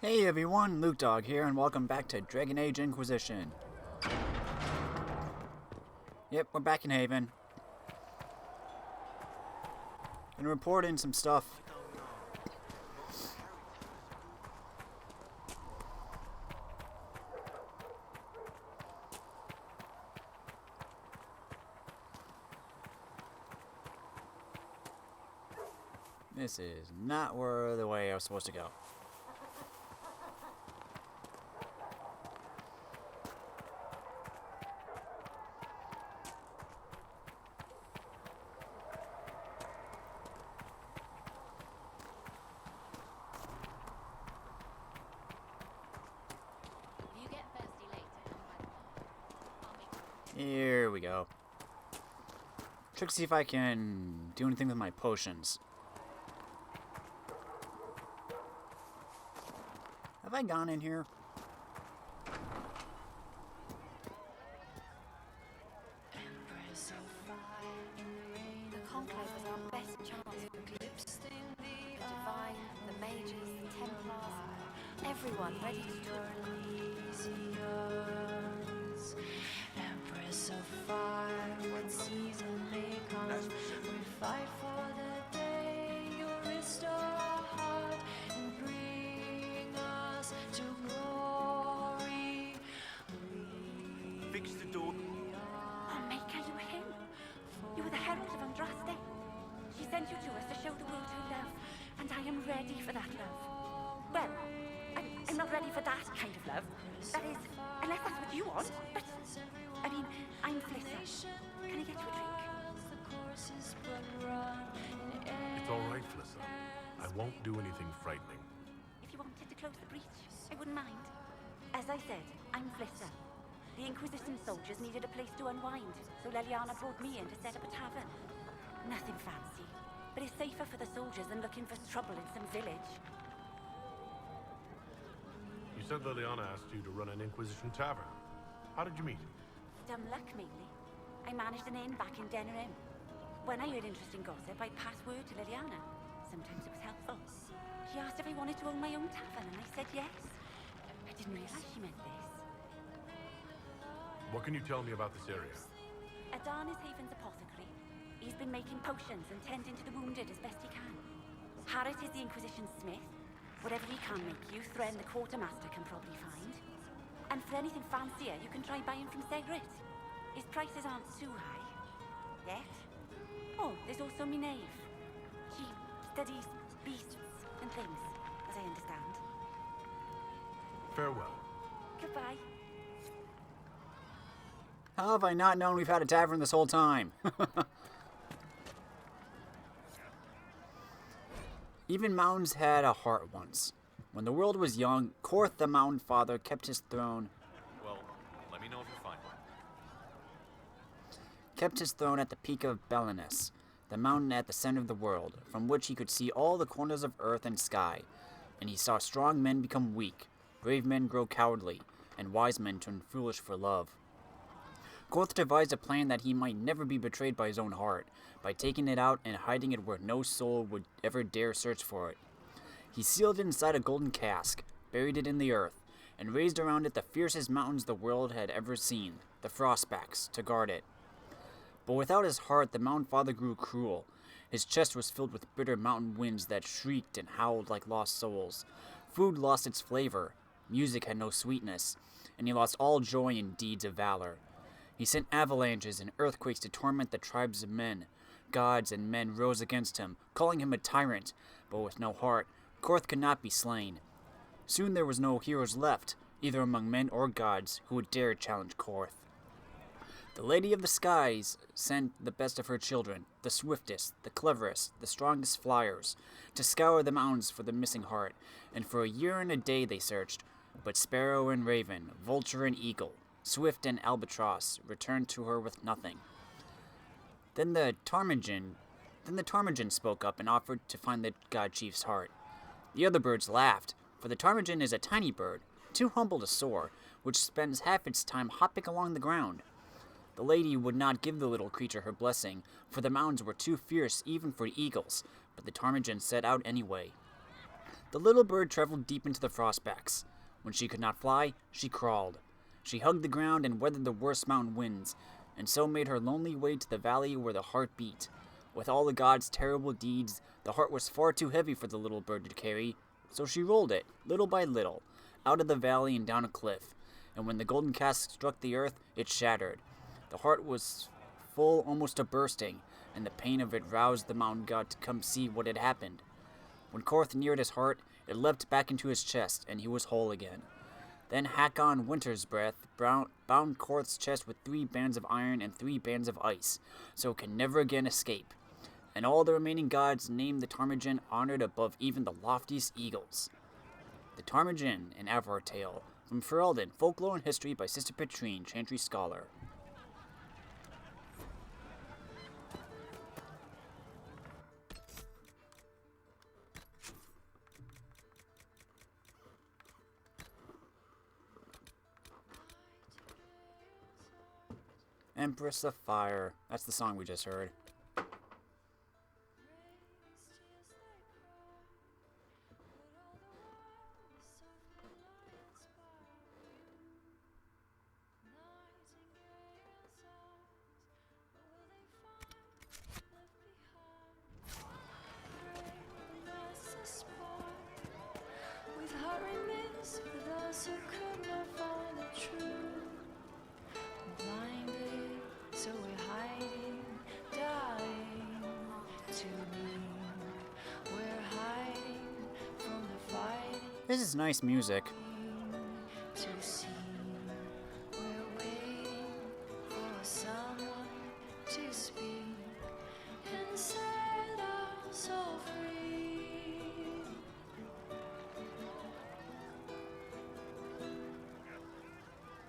Hey everyone, Luke Dog here, and welcome back to Dragon Age Inquisition. Yep, we're back in Haven. Gonna report in some stuff. This is not where the way I was supposed to go. Here we go. Check to see if I can do anything with my potions. Have I gone in here? The Conclave was our best chance for eclipse. The Divine, the Mages, the Templars, everyone ready to talk. Empress of fire, what season may come, we fight for the day you restore our heart and bring us to glory. Fix the door. Oh, Maker, you him? You were the herald of Andraste. She sent you to us to show the world her love, and I am ready for that love. Well, I'm not ready for that kind of love. That is, unless that's what you want. But, I mean, I'm Flissa. Can I get you a drink? It's all right, Flissa. I won't do anything frightening. If you wanted to close the breach, I wouldn't mind. As I said, I'm Flissa. The Inquisition soldiers needed a place to unwind, so Leliana brought me in to set up a tavern. Nothing fancy, but it's safer for the soldiers than looking for trouble in some village. You said Liliana asked you to run an Inquisition tavern. How did you meet? Dumb luck, mainly. I managed an inn back in Denerim. When I heard interesting gossip, I'd pass word to Liliana. Sometimes it was helpful. She asked if I wanted to own my own tavern, and I said yes. I didn't realize she meant this. What can you tell me about this area? Adan is Haven's apothecary. He's been making potions and tending to the wounded as best he can. Harrit is the Inquisition smith. Whatever he can make you, Thren the quartermaster can probably find. And for anything fancier, you can try buying from Segrit. His prices aren't too high. Yet. Oh, there's also Minave. She studies beasts and things, as I understand. Farewell. Goodbye. How have I not known we've had a tavern this whole time? Even mountains had a heart once. When the world was young, Korth the Mountain Father kept his throne. Well, let me know if you find one. Kept his throne at the peak of Belinus, the mountain at the center of the world, from which he could see all the corners of earth and sky. And he saw strong men become weak, brave men grow cowardly, and wise men turn foolish for love. Korth devised a plan that he might never be betrayed by his own heart, by taking it out and hiding it where no soul would ever dare search for it. He sealed it inside a golden cask, buried it in the earth, and raised around it the fiercest mountains the world had ever seen, the Frostbacks, to guard it. But without his heart, the Mountain Father grew cruel. His chest was filled with bitter mountain winds that shrieked and howled like lost souls. Food lost its flavor, music had no sweetness, and he lost all joy in deeds of valor. He sent avalanches and earthquakes to torment the tribes of men. Gods and men rose against him, calling him a tyrant, but with no heart, Korth could not be slain. Soon there was no heroes left, either among men or gods, who would dare challenge Korth. The Lady of the Skies sent the best of her children, the swiftest, the cleverest, the strongest flyers, to scour the mountains for the missing heart, and for a year and a day they searched, but sparrow and raven, vulture and eagle, Swift and Albatross returned to her with nothing. Then the Ptarmigan spoke up and offered to find the god chief's heart. The other birds laughed, for the Ptarmigan is a tiny bird, too humble to soar, which spends half its time hopping along the ground. The lady would not give the little creature her blessing, for the mountains were too fierce even for eagles, but the Ptarmigan set out anyway. The little bird traveled deep into the frostbacks. When she could not fly, she crawled. She hugged the ground and weathered the worst mountain winds, and so made her lonely way to the valley where the heart beat. With all the gods' terrible deeds, the heart was far too heavy for the little bird to carry, so she rolled it, little by little, out of the valley and down a cliff, and when the golden cask struck the earth, it shattered. The heart was full almost to bursting, and the pain of it roused the mountain god to come see what had happened. When Korth neared his heart, it leapt back into his chest, and he was whole again. Then Hakon Winter's Breath bound Korth's chest with 3 bands of iron and 3 bands of ice, so it can never again escape. And all the remaining gods named the Ptarmigan honored above even the loftiest eagles. The Ptarmigan, an Avar tale, from Ferelden, Folklore and History by Sister Petrine, Chantry Scholar. Empress of Fire. That's the song we just heard. With heart remains for those who could not find the truth. Blinded, so we're hiding, dying to be. We're hiding from the fighting This is nice music. to see. We're waiting for someone to speak and set us all free.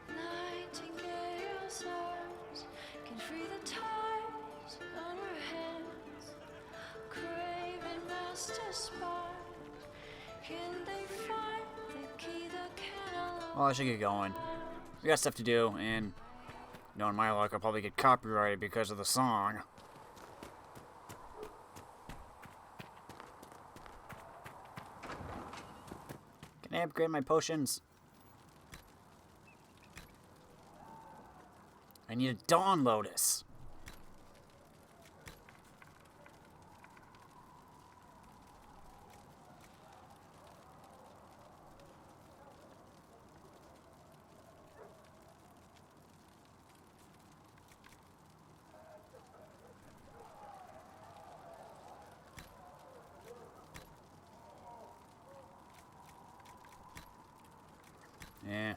Nightingale's arms can free the ties on her hands. Craving master spies, can they find the key that can unlock? Well, I should get going. We got stuff to do, and knowing my luck, I'll probably get copyrighted because of the song. Can I upgrade my potions? I need a Dawn Lotus. Yeah.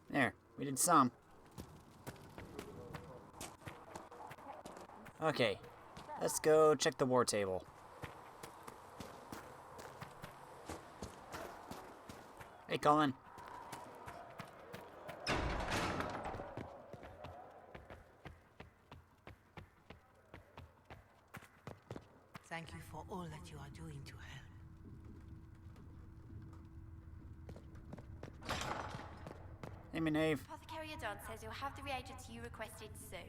There, we did some. Okay, let's go check the war table. Hey, Colin. Thank you for all that you are doing to help. Hey, Maeve. Apothecary Adon says you'll have the reagents you requested soon.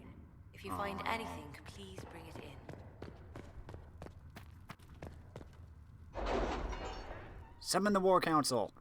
If you find anything, please bring it in. Summon the War Council.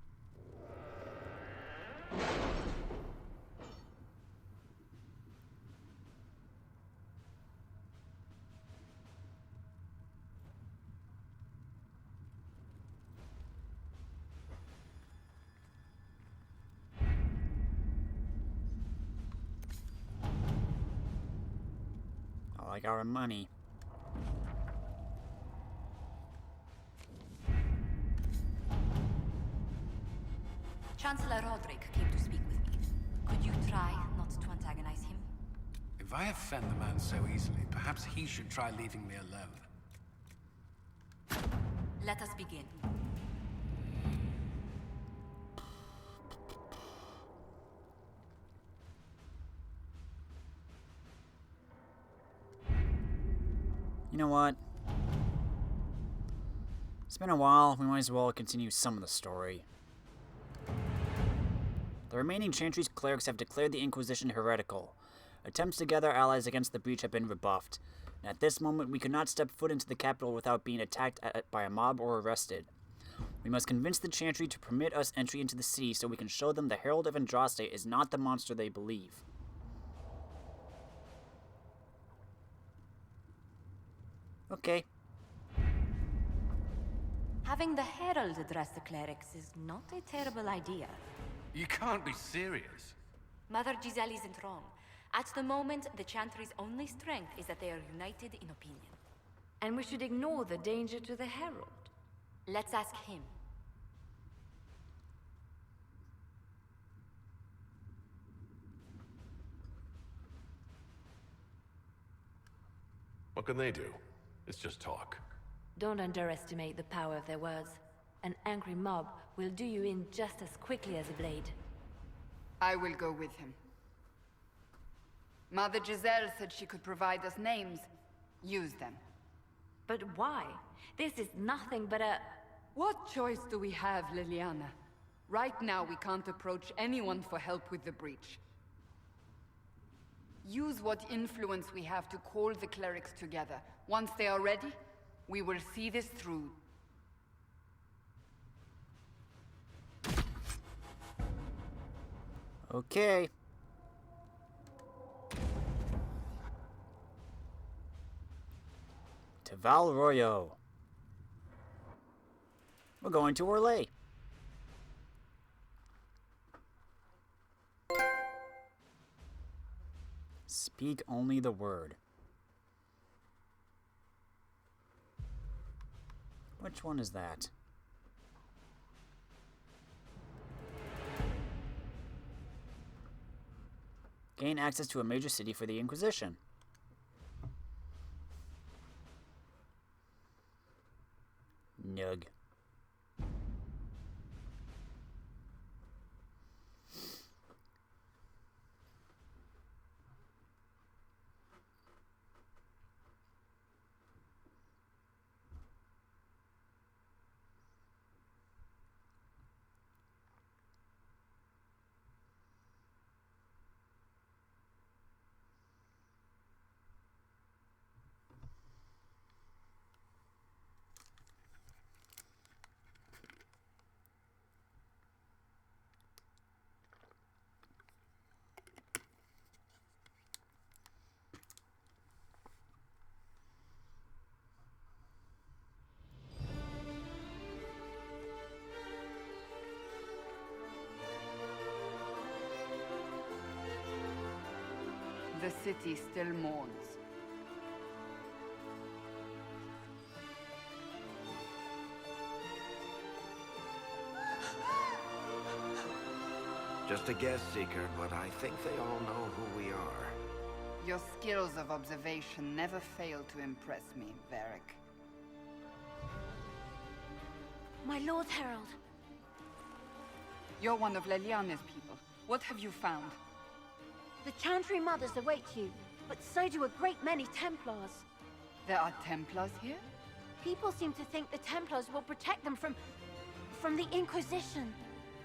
I like our money. Chancellor Roderick came to speak with me. Could you try not to antagonize him? If I offend the man so easily, perhaps he should try leaving me alone. Let us begin. You know what? It's been a while, we might as well continue some of the story. The remaining Chantry's clerics have declared the Inquisition heretical. Attempts to gather allies against the breach have been rebuffed, and at this moment we could not step foot into the capital without being attacked by a mob or arrested. We must convince the Chantry to permit us entry into the city so we can show them the Herald of Andraste is not the monster they believe. Okay. Having the Herald address the clerics is not a terrible idea. You can't be serious. Mother Giselle isn't wrong. At the moment, the Chantry's only strength is that they are united in opinion. And we should ignore the danger to the Herald. Let's ask him. What can they do? It's just talk. Don't underestimate the power of their words. An angry mob will do you in just as quickly as a blade. I will go with him. Mother Giselle said she could provide us names. Use them. But why? This is nothing but a... What choice do we have, Liliana? Right now, we can't approach anyone for help with the breach. Use what influence we have to call the clerics together. Once they are ready, we will see this through. Okay. To Val Royeaux. We're going to Orlais. Speak only the word. Which one is that? Gain access to a major city for the Inquisition. Nug. The city still mourns. Just a guest seeker, but I think they all know who we are. Your skills of observation never fail to impress me, Varric. My Lord Herald. You're one of Leliana's people. What have you found? The Chantry mothers await you, but so do a great many Templars. There are Templars here? People seem to think the Templars will protect them from the Inquisition.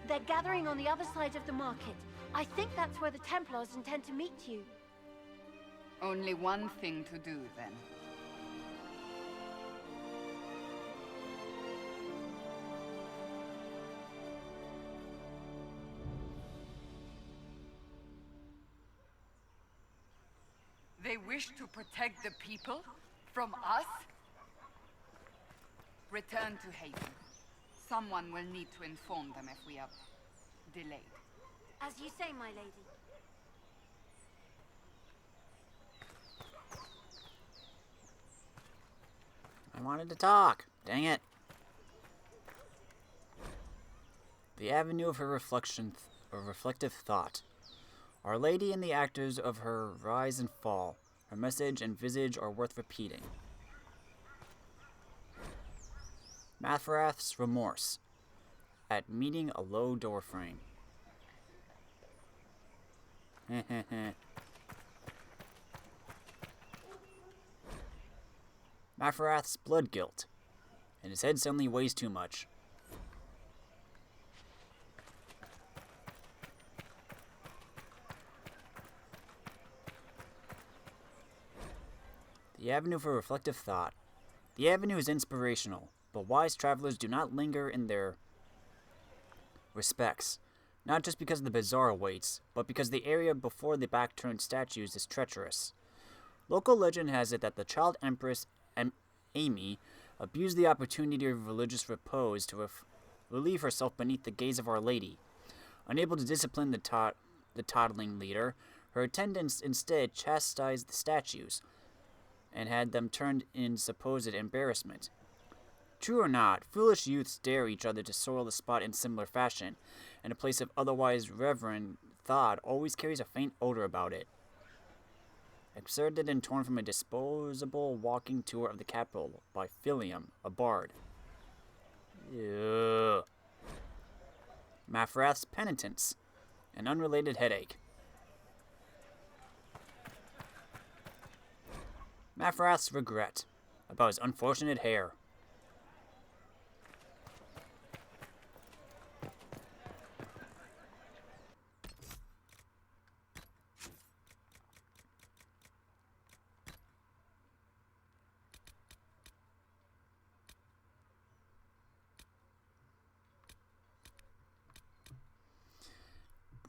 They're gathering on the other side of the market. I think that's where the Templars intend to meet you. Only one thing to do, then. They wish to protect the people? From us? Return to Haven. Someone will need to inform them if we are delayed. As you say, my lady. I wanted to talk. Dang it. The avenue of her reflective thought. Our Lady and the actors of her rise and fall. Her message and visage are worth repeating. Mathrath's remorse. At meeting a low door frame. Mathrath's blood guilt. and his head suddenly weighs too much. The Avenue for Reflective Thought. The Avenue is inspirational, but wise travelers do not linger in their respects, not just because the bazaar awaits, but because the area before the back-turned statues is treacherous. Local legend has it that the child empress Amy abused the opportunity of religious repose to relieve herself beneath the gaze of Our Lady. Unable to discipline the toddling leader, her attendants instead chastised the statues, and had them turned in supposed embarrassment. True or not, foolish youths dare each other to soil the spot in similar fashion, and a place of otherwise reverend thought always carries a faint odor about it. Excerpted and torn from a disposable walking tour of the capital by Philium, a bard. Ugh. Mafrath's Penitence, an unrelated headache. Mafrath's regret, about his unfortunate hair.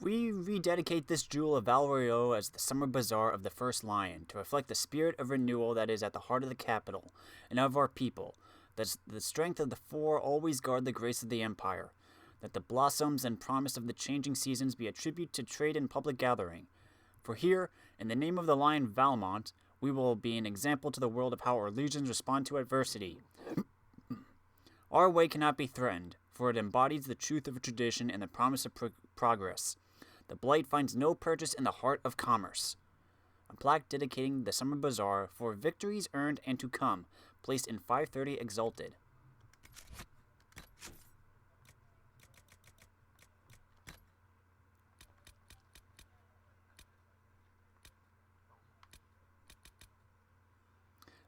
We rededicate this jewel of Val Royeaux as the summer bazaar of the First Lion, to reflect the spirit of renewal that is at the heart of the capital, and of our people, that the strength of the four always guard the grace of the empire, that the blossoms and promise of the changing seasons be a tribute to trade and public gathering. For here, in the name of the Lion Valmont, we will be an example to the world of how our legions respond to adversity. Our way cannot be threatened, for it embodies the truth of tradition and the promise of progress. The blight finds no purchase in the heart of commerce. A plaque dedicating the summer bazaar for victories earned and to come, placed in 530 Exalted.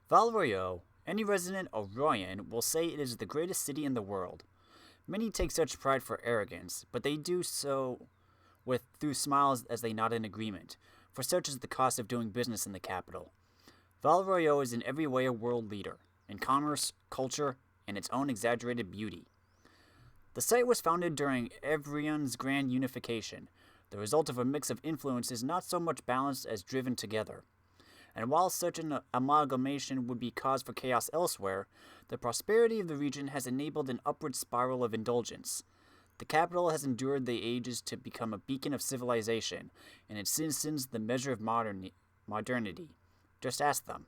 Val Royeaux, any resident of Royan will say it is the greatest city in the world. Many take such pride for arrogance, but they do so through smiles as they nod in agreement, for such is the cost of doing business in the capital. Val Royeaux is in every way a world leader, in commerce, culture, and its own exaggerated beauty. The site was founded during Evrion's grand unification, the result of a mix of influences not so much balanced as driven together. And while such an amalgamation would be cause for chaos elsewhere, the prosperity of the region has enabled an upward spiral of indulgence. The capital has endured the ages to become a beacon of civilization, and its citizens the measure of modernity. Just ask them.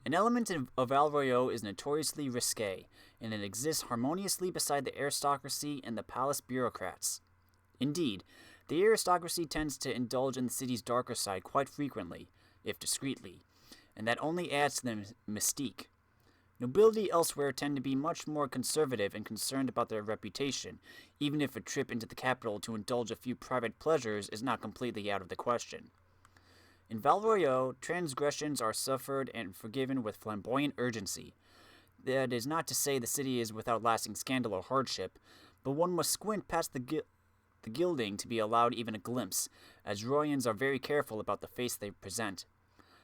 An element of Val Royeaux is notoriously risque, and it exists harmoniously beside the aristocracy and the palace bureaucrats. Indeed, the aristocracy tends to indulge in the city's darker side quite frequently, if discreetly, and that only adds to the mystique. Nobility elsewhere tend to be much more conservative and concerned about their reputation, even if a trip into the capital to indulge a few private pleasures is not completely out of the question. In Val Royeaux, transgressions are suffered and forgiven with flamboyant urgency. That is not to say the city is without lasting scandal or hardship, but one must squint past the gilding to be allowed even a glimpse, as Royans are very careful about the face they present.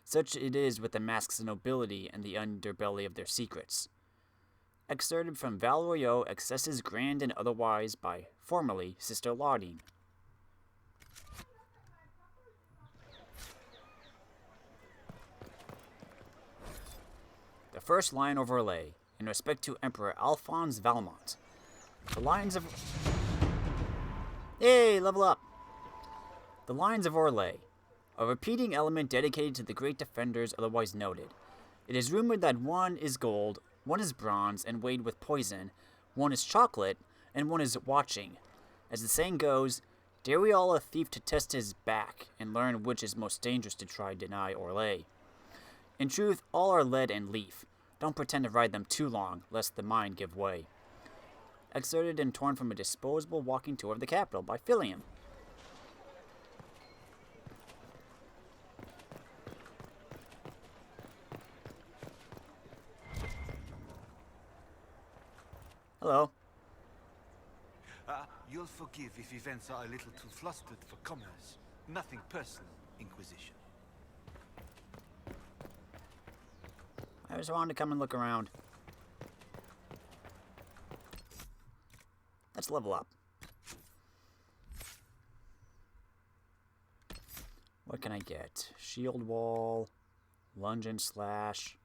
Such it is with the masks of nobility and the underbelly of their secrets. Excerpted from Val Royeaux, Excesses Grand and Otherwise by, formerly, Sister Laudine. The First Lion of Orlais, in respect to Emperor Alphonse Valmont. The Lions of... Hey, level up! The Lions of Orlais, a repeating element dedicated to the great defenders otherwise noted. It is rumored that one is gold, one is bronze and weighed with poison, one is chocolate, and one is watching. As the saying goes, dare we all a thief to test his back and learn which is most dangerous to try deny or lay. In truth, all are lead and leaf. Don't pretend to ride them too long, lest the mind give way. Excerpted and torn from a disposable walking tour of the capital by Philium. Hello. You'll forgive if events are a little too flustered for commerce. Nothing personal, Inquisition. I just wanted to come and look around. Let's level up. What can I get? Shield wall, lunge and slash.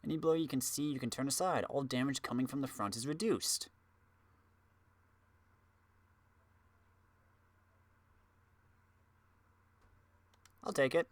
Any blow you can see, you can turn aside. All damage coming from the front is reduced. I'll take it.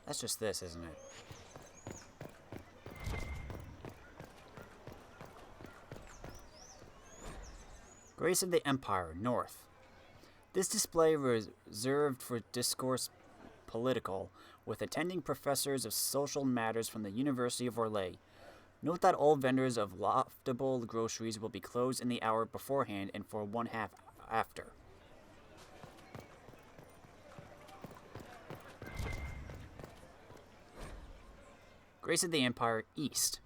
That's just this, isn't it? Grace of the Empire, North. This display reserved for discourse political, with attending professors of social matters from the University of Royeaux. Note that all vendors of loftable groceries will be closed in the hour beforehand and for 1/2 after. Grace of the Empire, East.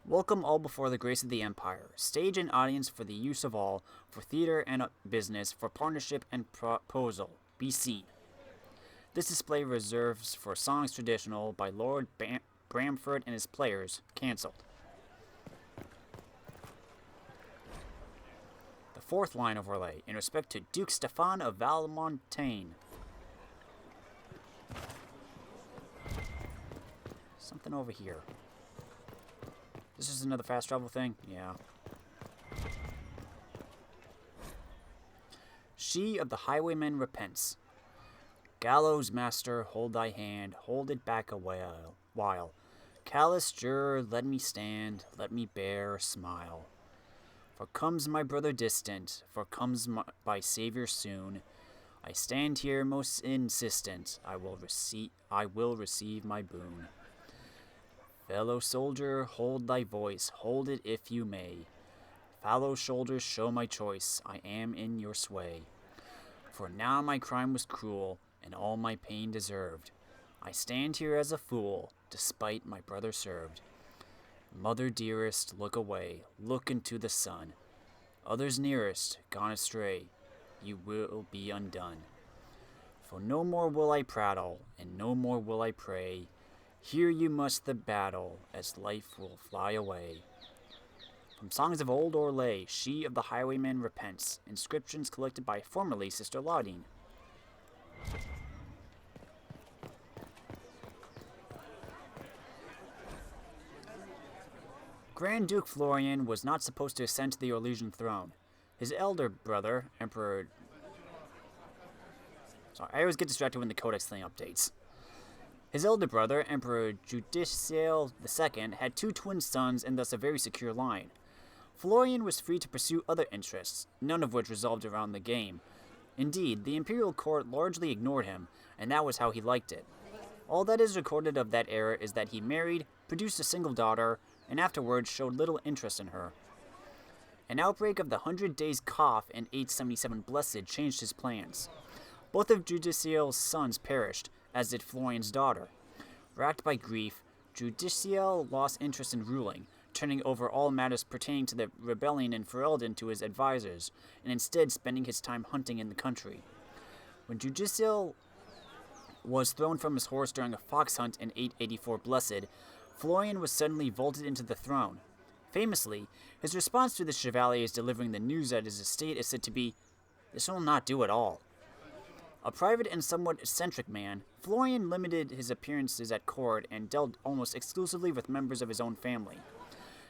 Welcome all before the grace of the Empire. Stage and audience for the use of all, for theater and business, for partnership and proposal. Be seen. This display reserves for songs traditional by Lord Bramford and his players. Cancelled. The fourth line of Royeaux, in respect to Duke Stefan of Valmontaigne. Something over here. This is another fast travel thing? Yeah. She of the highwayman repents. Gallows master, hold thy hand, hold it back a while. Callous juror, let me stand, let me bear a smile. For comes my brother distant, for comes my Savior soon. I stand here most insistent, I will receive my boon. Fellow soldier, hold thy voice, hold it if you may. Fallow shoulders show my choice, I am in your sway. For now my crime was cruel, and all my pain deserved. I stand here as a fool, despite my brother served. Mother dearest, look away, look into the sun. Others nearest, gone astray, you will be undone. For no more will I prattle, and no more will I pray. Here you must the battle, as life will fly away. From Songs of Old Orlais, She of the Highwayman repents. Inscriptions collected by formerly Sister Laudine. Grand Duke Florian was not supposed to ascend to the Orlesian throne. His elder brother, Emperor... Sorry, I always get distracted when the Codex thing updates. His elder brother, Emperor Judicial II, had 2 twin sons and thus a very secure line. Florian was free to pursue other interests, none of which revolved around the game. Indeed, the imperial court largely ignored him, and that was how he liked it. All that is recorded of that era is that he married, produced a single daughter, and afterwards showed little interest in her. An outbreak of the 100 Days Cough in 877 Blessed changed his plans. Both of Judicial's sons perished, as did Florian's daughter. Racked by grief, Judicial lost interest in ruling, turning over all matters pertaining to the rebellion in Ferelden to his advisors, and instead spending his time hunting in the country. When Judicial was thrown from his horse during a fox hunt in 884 Blessed, Florian was suddenly vaulted into the throne. Famously, his response to the Chevaliers delivering the news at his estate is said to be, "This will not do at all." A private and somewhat eccentric man, Florian limited his appearances at court and dealt almost exclusively with members of his own family.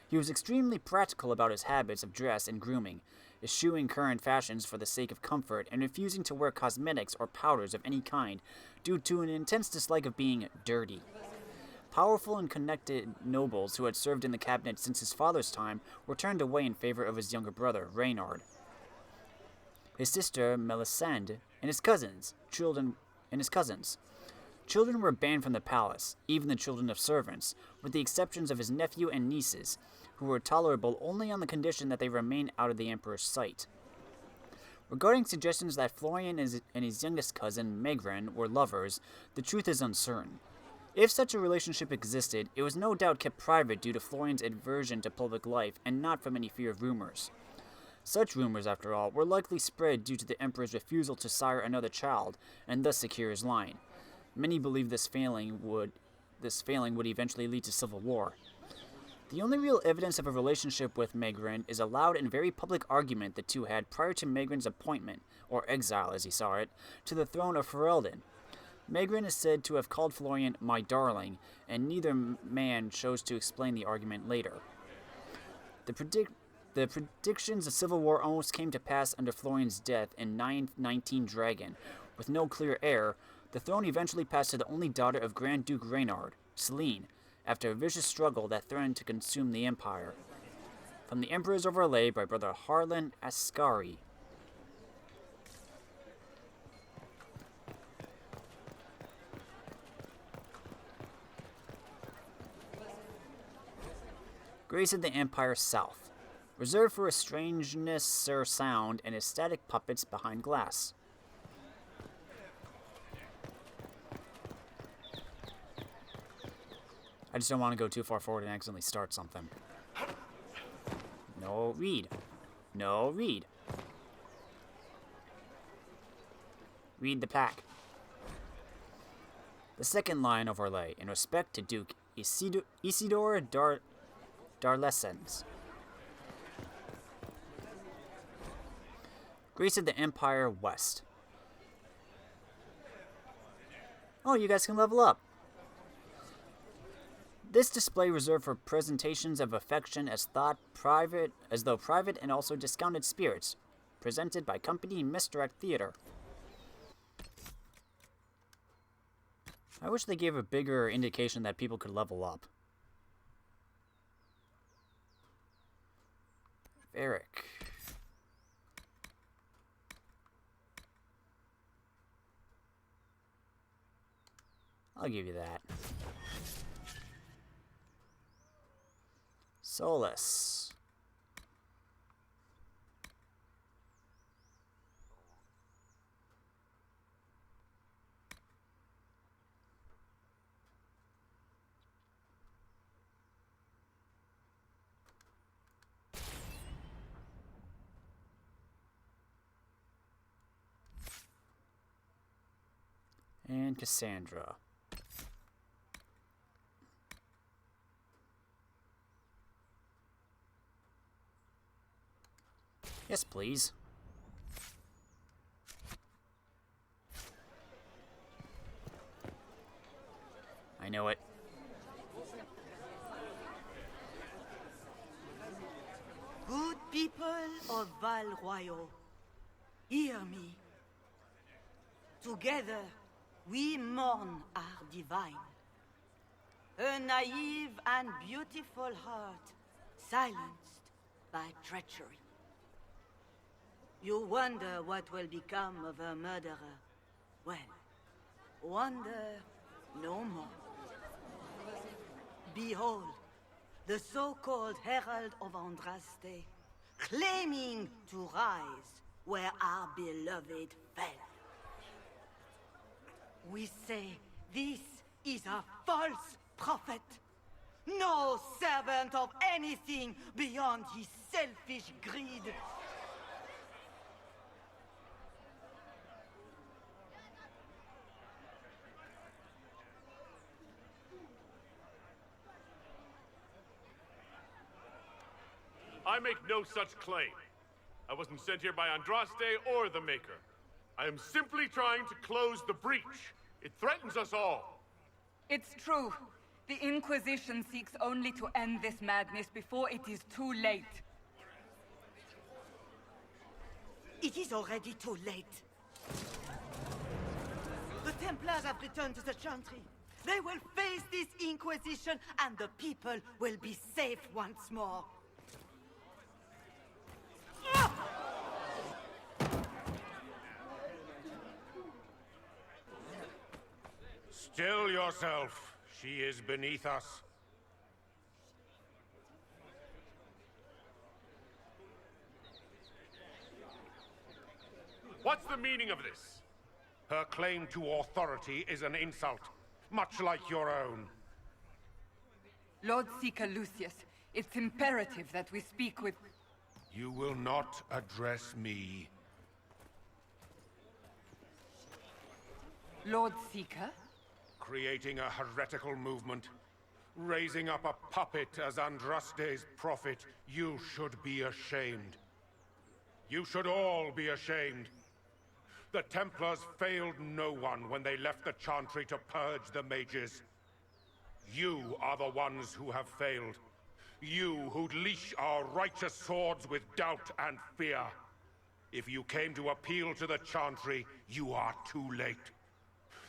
He was extremely practical about his habits of dress and grooming, eschewing current fashions for the sake of comfort and refusing to wear cosmetics or powders of any kind due to an intense dislike of being dirty. Powerful and connected nobles who had served in the cabinet since his father's time were turned away in favor of his younger brother, Reynard. His sister, Melisande, and his cousins. Children were banned from the palace, even the children of servants, with the exceptions of his nephew and nieces, who were tolerable only on the condition that they remain out of the emperor's sight. Regarding suggestions that Florian and his youngest cousin, Megran, were lovers, the truth is uncertain. If such a relationship existed, it was no doubt kept private due to Florian's aversion to public life and not from any fear of rumors. Such rumors, after all, were likely spread due to the emperor's refusal to sire another child and thus secure his line. Many believe this failing would eventually lead to civil war. The only real evidence of a relationship with Megran is a loud and very public argument the two had prior to Megran's appointment, or exile as he saw it, to the throne of Ferelden. Megran is said to have called Florian "my darling," and neither man chose to explain the argument later. The predictions of civil war almost came to pass under Florian's death in 919 Dragon. With no clear heir, the throne eventually passed to the only daughter of Grand Duke Reynard, Celine, after a vicious struggle that threatened to consume the empire. From the Emperor's Overlay by Brother Harlan Ascari. Grace of the Empire South. Reserved for a strangeness or sound and ecstatic puppets behind glass. I just don't want to go too far forward and accidentally start something. No, read. No, read. Read the plaque. The second line overlay, in respect to Duke Isidore Darlesens. Grace of the Empire West. Oh, you guys can level up. This display reserved for presentations of affection as though private and also discounted spirits, presented by company Misdirect Theater. I wish they gave a bigger indication that people could level up. Eric. I'll give you that. Solus. And Cassandra. Yes, please. I know it. Good people of Val Royeaux, hear me. Together, we mourn our divine. A naive and beautiful heart, silenced by treachery. You wonder what will become of a murderer. Well, wonder no more. Behold, the so-called Herald of Andraste, claiming to rise where our beloved fell. We say this is a false prophet. No servant of anything beyond his selfish greed. I make no such claim. I wasn't sent here by Andraste or the Maker. I am simply trying to close the breach. It threatens us all. It's true. The Inquisition seeks only to end this madness before it is too late. It is already too late. The Templars have returned to the chantry. They will face this Inquisition, and the people will be safe once more. Still yourself. She is beneath us. What's the meaning of this? Her claim to authority is an insult, much like your own. Lord Seeker Lucius, it's imperative that we speak with... You will not address me. Lord Seeker? Creating a heretical movement. Raising up a puppet as Andraste's prophet. You should be ashamed. You should all be ashamed. The Templars failed no one when they left the chantry to purge the mages. You are the ones who have failed. You who'd leash our righteous swords with doubt and fear. If you came to appeal to the chantry, you are too late.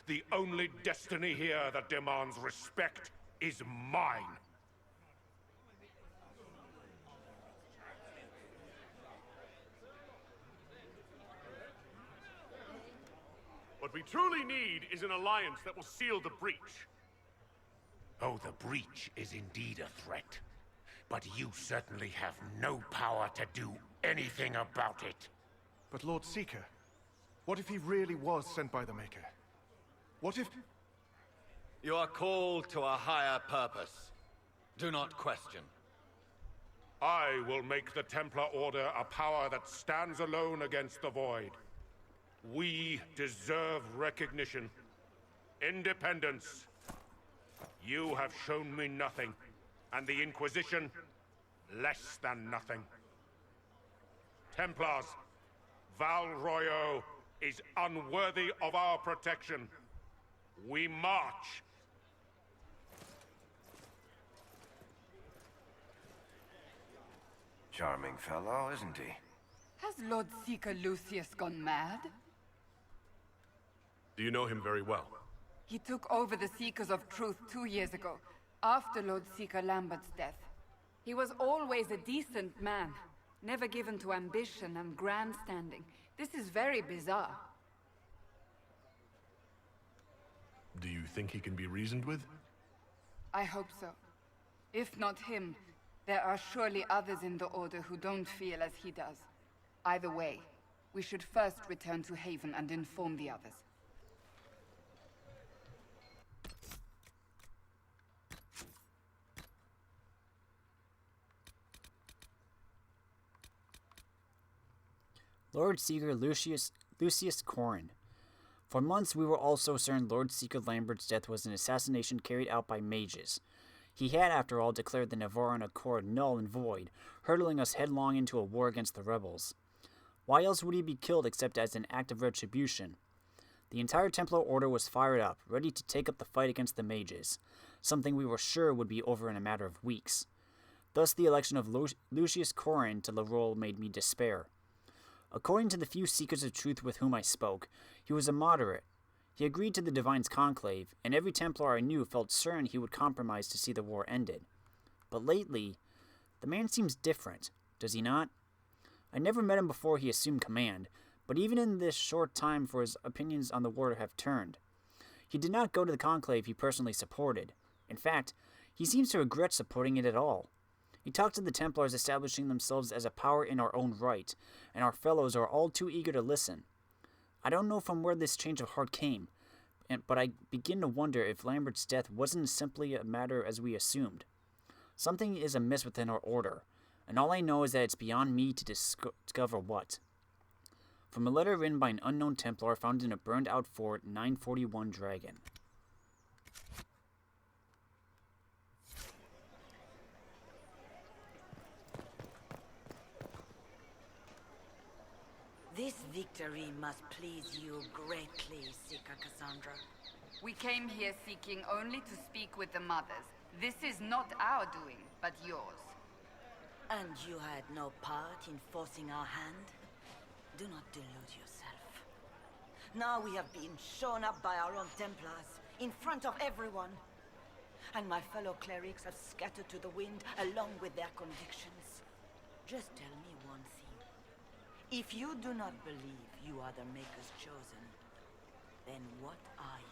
The only destiny here that demands respect is mine. What we truly need is an alliance that will seal the breach. Oh, the breach is indeed a threat. But you certainly have no power to do anything about it. But Lord Seeker, what if he really was sent by the Maker? What if... You are called to a higher purpose. Do not question. I will make the Templar Order a power that stands alone against the Void. We deserve recognition. Independence. You have shown me nothing, and the Inquisition, less than nothing. Templars, Val Royeaux is unworthy of our protection. We march. Charming fellow, isn't he? Has Lord Seeker Lucius gone mad? Do you know him very well? He took over the Seekers of Truth 2 years ago, after Lord Seeker Lambert's death. He was always a decent man, never given to ambition and grandstanding. This is very bizarre. Do you think he can be reasoned with? I hope so. If not him, there are surely others in the Order who don't feel as he does. Either way, we should first return to Haven and inform the others. Lord Seeker Lucius Corrin. For months we were also certain Lord Seeker Lambert's death was an assassination carried out by mages. He had, after all, declared the Navarran Accord null and void, hurtling us headlong into a war against the rebels. Why else would he be killed except as an act of retribution? The entire Templar Order was fired up, ready to take up the fight against the mages, something we were sure would be over in a matter of weeks. Thus the election of Lucius Corrin to the role made me despair. According to the few Seekers of Truth with whom I spoke, he was a moderate. He agreed to the Divine's conclave, and every Templar I knew felt certain he would compromise to see the war ended. But lately, the man seems different, does he not? I never met him before he assumed command, but even in this short time for his opinions on the war have turned. He did not go to the conclave he personally supported. In fact, he seems to regret supporting it at all. He talked to the Templars establishing themselves as a power in our own right, and our fellows are all too eager to listen. I don't know from where this change of heart came, but I begin to wonder if Lambert's death wasn't simply a matter as we assumed. Something is amiss within our order, and all I know is that it's beyond me to discover what. From a letter written by an unknown Templar found in a burned-out fort, 941 Dragon. This victory must please you greatly, Seeker Cassandra. We came here seeking only to speak with the mothers. This is not our doing, but yours. And you had no part in forcing our hand? Do not delude yourself. Now we have been shown up by our own Templars. in front of everyone. And my fellow clerics have scattered to the wind along with their convictions. Just tell me one thing. If you do not believe you are the Maker's chosen, then what are you?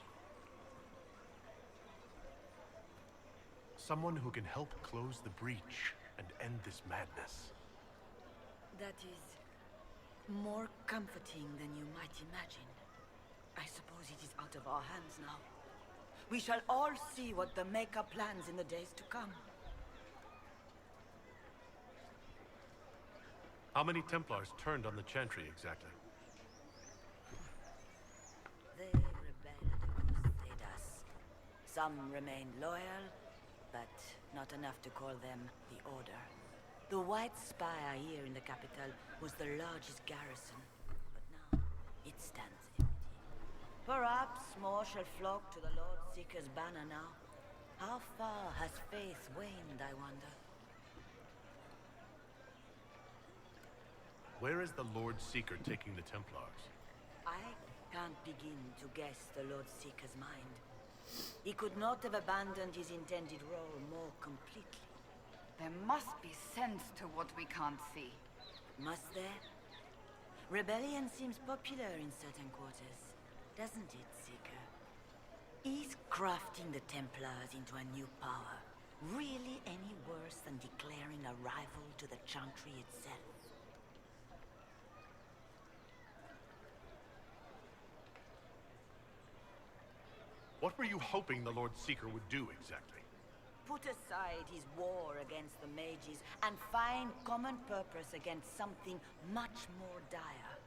Someone who can help close the breach and end this madness. That is more comforting than you might imagine. I suppose it is out of our hands now. We shall all see what the Maker plans in the days to come. How many Templars turned on the chantry exactly? They rebelled against us. Some remained loyal, but not enough to call them the Order. The White Spire here in the capital was the largest garrison, but now it stands empty. Perhaps more shall flock to the Lord Seeker's banner now. How far has faith waned, I wonder? Where is the Lord Seeker taking the Templars? I can't begin to guess the Lord Seeker's mind. He could not have abandoned his intended role more completely. There must be sense to what we can't see. Must there? Rebellion seems popular in certain quarters, doesn't it, Seeker? Is crafting the Templars into a new power really any worse than declaring a rival to the chantry itself? What were you hoping the Lord Seeker would do exactly? Put aside his war against the mages and find common purpose against something much more dire.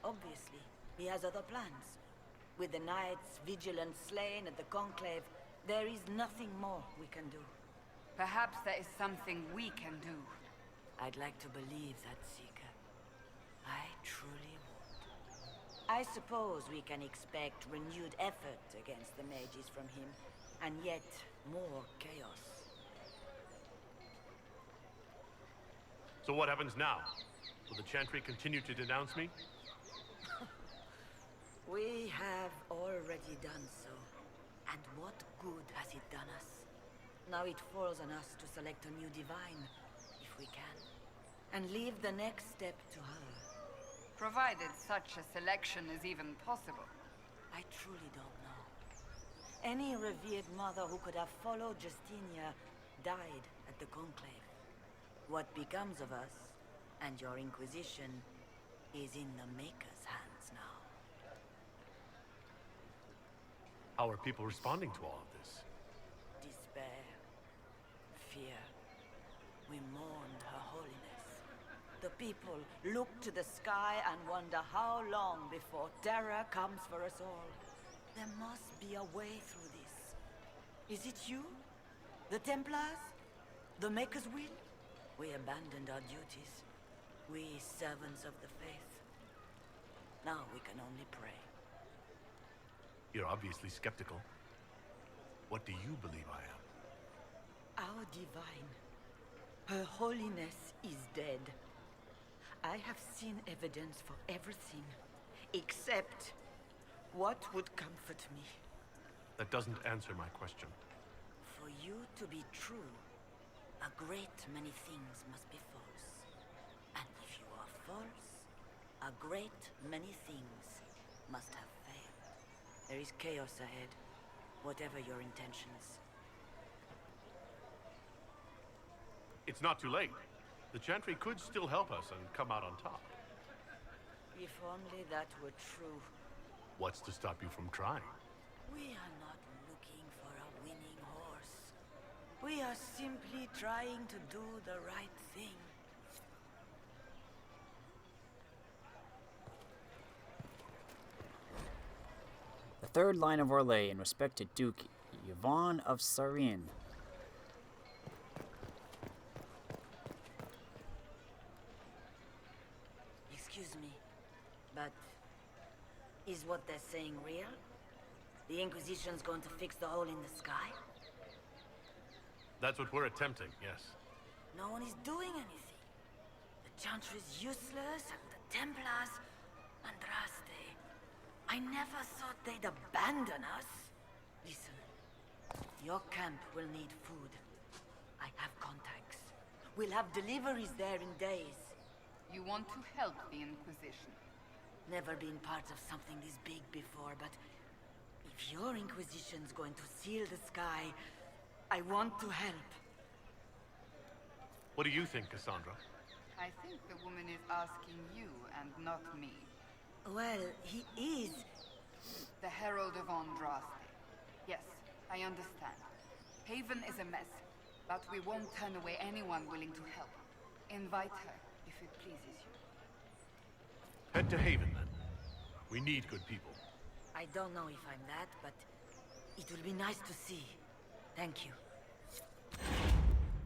Obviously, he has other plans. With the knights vigilant slain at the Conclave, there is nothing more we can do. Perhaps there is something we can do. I'd like to believe that, Seeker. I truly would. I suppose we can expect renewed effort against the mages from him, and yet more chaos. So what happens now? Will the chantry continue to denounce me? We have already done so. And what good has it done us? Now it falls on us to select a new divine, if we can, and leave the next step to her. Provided such a selection is even possible. I truly don't know. Any revered mother who could have followed Justinia died at the Conclave. What becomes of us, and your Inquisition, is in the Maker's hands now. How are people responding to all of this? Despair. Fear. We mourn Her Holiness. The people look to the sky and wonder how long before terror comes for us all. There must be a way through this. Is it you? The Templars? The Maker's will? We abandoned our duties. We servants of the faith. Now we can only pray. You're obviously skeptical. What do you believe I am? Our divine. Her Holiness is dead. I have seen evidence for everything, except what would comfort me. That doesn't answer my question. For you to be true, a great many things must be false. And if you are false, a great many things must have failed. There is chaos ahead, whatever your intentions. It's not too late. The chantry could still help us and come out on top. If only that were true. What's to stop you from trying? We are not looking for a winning horse. We are simply trying to do the right thing. The third line of Orlais in respect to Duke Yvonne of Sarin. Excuse me, but is what they're saying real? The Inquisition's going to fix the hole in the sky? That's what we're attempting, yes. No one is doing anything. The chantry is useless, and the Templars... Andraste. I never thought they'd abandon us. Listen, your camp will need food. I have contacts. We'll have deliveries there in days. You want to help the Inquisition? Never been part of something this big before, but if your Inquisition's going to seal the sky, I want to help. What do you think, Cassandra? I think the woman is asking you and not me. Well, he is. The Herald of Andraste. Yes, I understand. Haven is a mess, but we won't turn away anyone willing to help. Invite her, if it pleases you. Head to Haven, then. We need good people. I don't know if I'm that, but it will be nice to see. Thank you.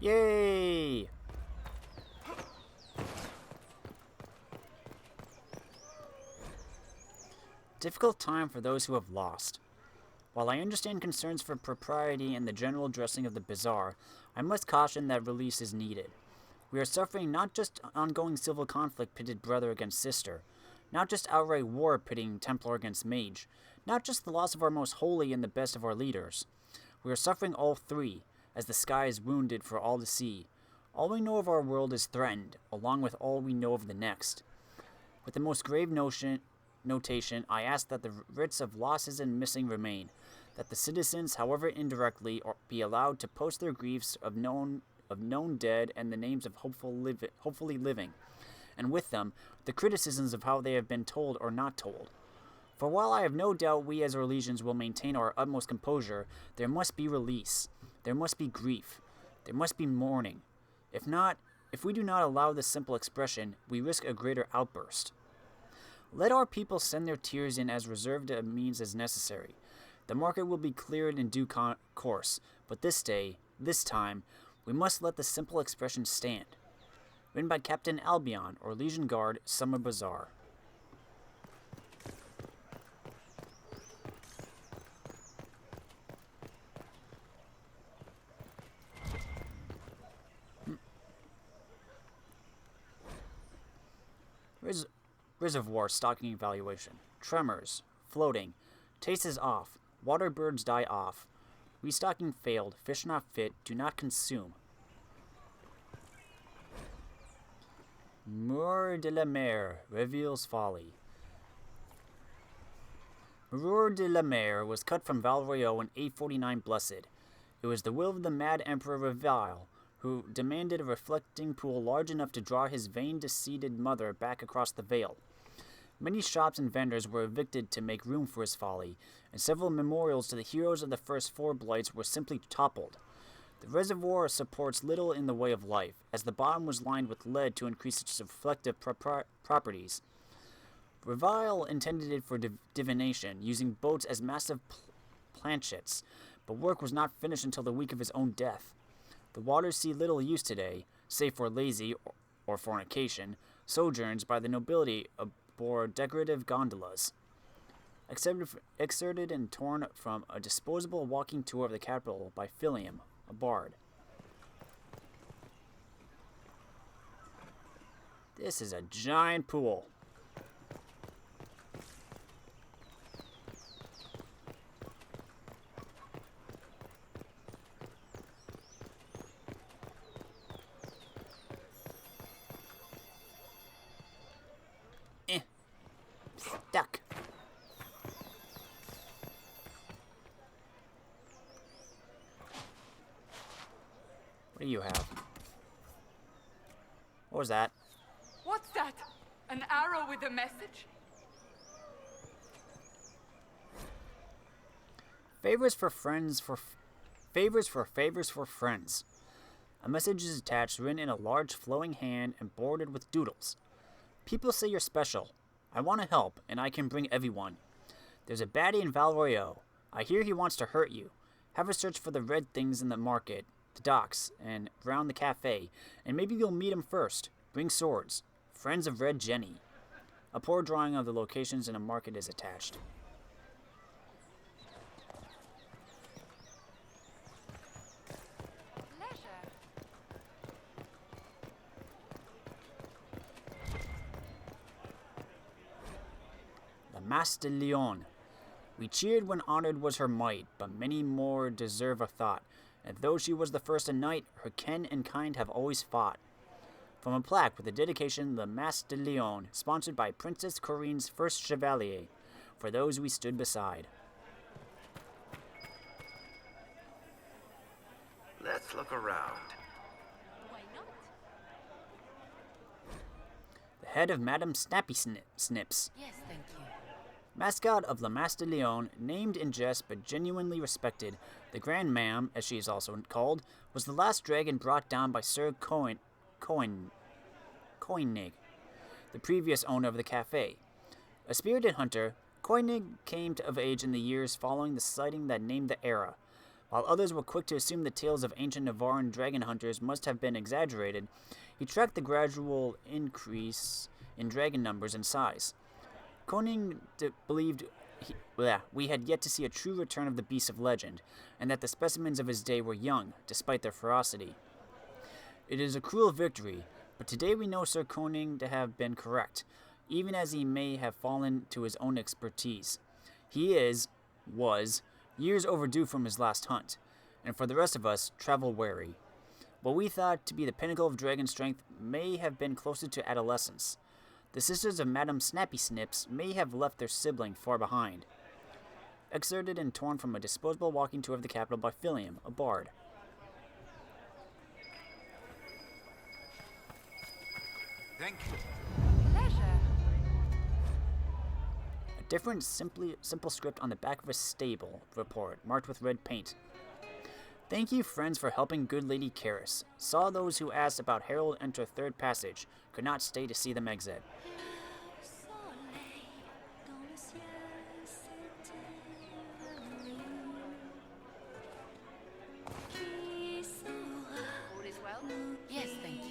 Yay! Difficult time for those who have lost. While I understand concerns for propriety and the general dressing of the bazaar, I must caution that release is needed. We are suffering not just ongoing civil conflict pitted brother against sister, not just outright war pitting Templar against mage, not just the loss of our most holy and the best of our leaders. We are suffering all three, as the sky is wounded for all to see. All we know of our world is threatened, along with all we know of the next. With the most grave notation, I ask that the writs of losses and missing remain, that the citizens, however indirectly, be allowed to post their griefs of known dead and the names of hopefully living, and with them, the criticisms of how they have been told or not told. For while I have no doubt we as Orlesians will maintain our utmost composure, there must be release, there must be grief, there must be mourning. If we do not allow this simple expression, we risk a greater outburst. Let our people send their tears in as reserved a means as necessary. The market will be cleared in due course, but this time, we must let the simple expression stand. Written by Captain Albion, Orlesian Guard, Summer Bazaar. Reservoir stocking evaluation. Tremors. Floating. Taste is off. Water birds die off. Restocking failed. Fish not fit. Do not consume. Mur de la Mer reveals folly. Mur de la Mer was cut from Val Royeaux in 849 Blessed. It was the will of the mad Emperor Revile, who demanded a reflecting pool large enough to draw his vain-deceived mother back across the Vale. Many shops and vendors were evicted to make room for his folly, and several memorials to the heroes of the first four blights were simply toppled. The reservoir supports little in the way of life, as the bottom was lined with lead to increase its reflective properties. Revile intended it for divination, using boats as massive planchets, but work was not finished until the week of his own death. The waters see little use today, save for lazy, or fornication, sojourns by the nobility aboard decorative gondolas. Excerpted and torn from a disposable walking tour of the capital by Philium, a bard. This is a giant pool. Stuck. What do you have? What was that? What's that? An arrow with a message? Favors for friends favors for friends. A message is attached, written in a large flowing hand and bordered with doodles. People say you're special. I want to help, and I can bring everyone. There's a baddie in Val Royeaux. I hear he wants to hurt you. Have a search for the red things in the market, the docks, and around the cafe, and maybe you'll meet him first. Bring swords. Friends of Red Jenny. A poor drawing of the locations in a market is attached. Mas de Leon. We cheered when honored was her might, but many more deserve a thought, and though she was the first a knight, her kin and kind have always fought. From a plaque with the dedication Le Mas de Leon, sponsored by Princess Corinne's first Chevalier, for those we stood beside. Let's look around. The head of Madame Snappy Snips. Yes, thank you. Mascot of Le Mas de Leon, named in jest but genuinely respected, the Grand Mam, as she is also called, was the last dragon brought down by Sir Koenig, the previous owner of the cafe. A spirited hunter, Koenig came of age in the years following the sighting that named the era. While others were quick to assume the tales of ancient Navarran dragon hunters must have been exaggerated, he tracked the gradual increase in dragon numbers and size. Koenig believed we had yet to see a true return of the beasts of legend, and that the specimens of his day were young, despite their ferocity. It is a cruel victory, but today we know Sir Koenig to have been correct, even as he may have fallen to his own expertise. He was, years overdue from his last hunt, and for the rest of us, travel wary. What we thought to be the pinnacle of dragon strength may have been closer to adolescence. The sisters of Madame Snappy Snips may have left their sibling far behind. Excerpted and torn from a disposable walking tour of the capital by Philium, a bard. Thank you. Pleasure. A different, simple script on the back of a stable report, marked with red paint. Thank you, friends, for helping good Lady Karis. Saw those who asked about Herald enter third passage. Could not stay to see them exit. All is well? Yes, thank you.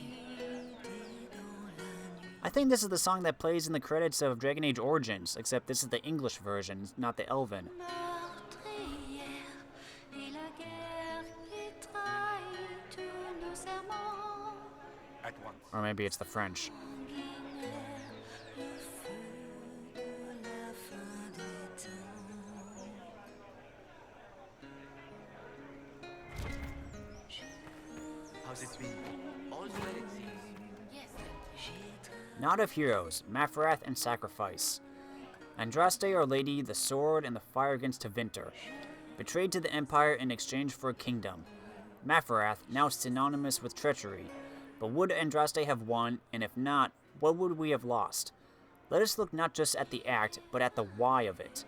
I think this is the song that plays in the credits of Dragon Age Origins, except this is the English version, not the Elven. At once. Or maybe it's the French. How's it been? All's well, it seems. Yes, thank you. Knot of Heroes, Mafrath and Sacrifice. Andraste, Our Lady, the sword and the fire against Tevinter. Betrayed to the Empire in exchange for a kingdom. Mafrath, now synonymous with treachery. But would Andraste have won, and if not, what would we have lost? Let us look not just at the act, but at the why of it.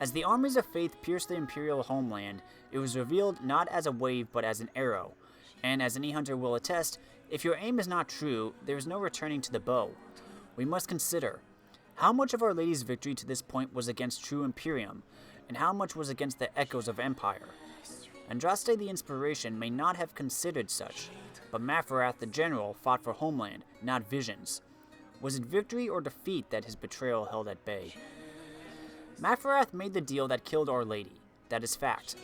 As the armies of faith pierced the Imperial homeland, it was revealed not as a wave but as an arrow. And as any hunter will attest, if your aim is not true, there is no returning to the bow. We must consider, how much of Our Lady's victory to this point was against true Imperium, and how much was against the echoes of Empire? Andraste the Inspiration may not have considered such, but Mafrath the General fought for homeland, not visions. Was it victory or defeat that his betrayal held at bay? Mafrath made the deal that killed Our Lady, that is fact.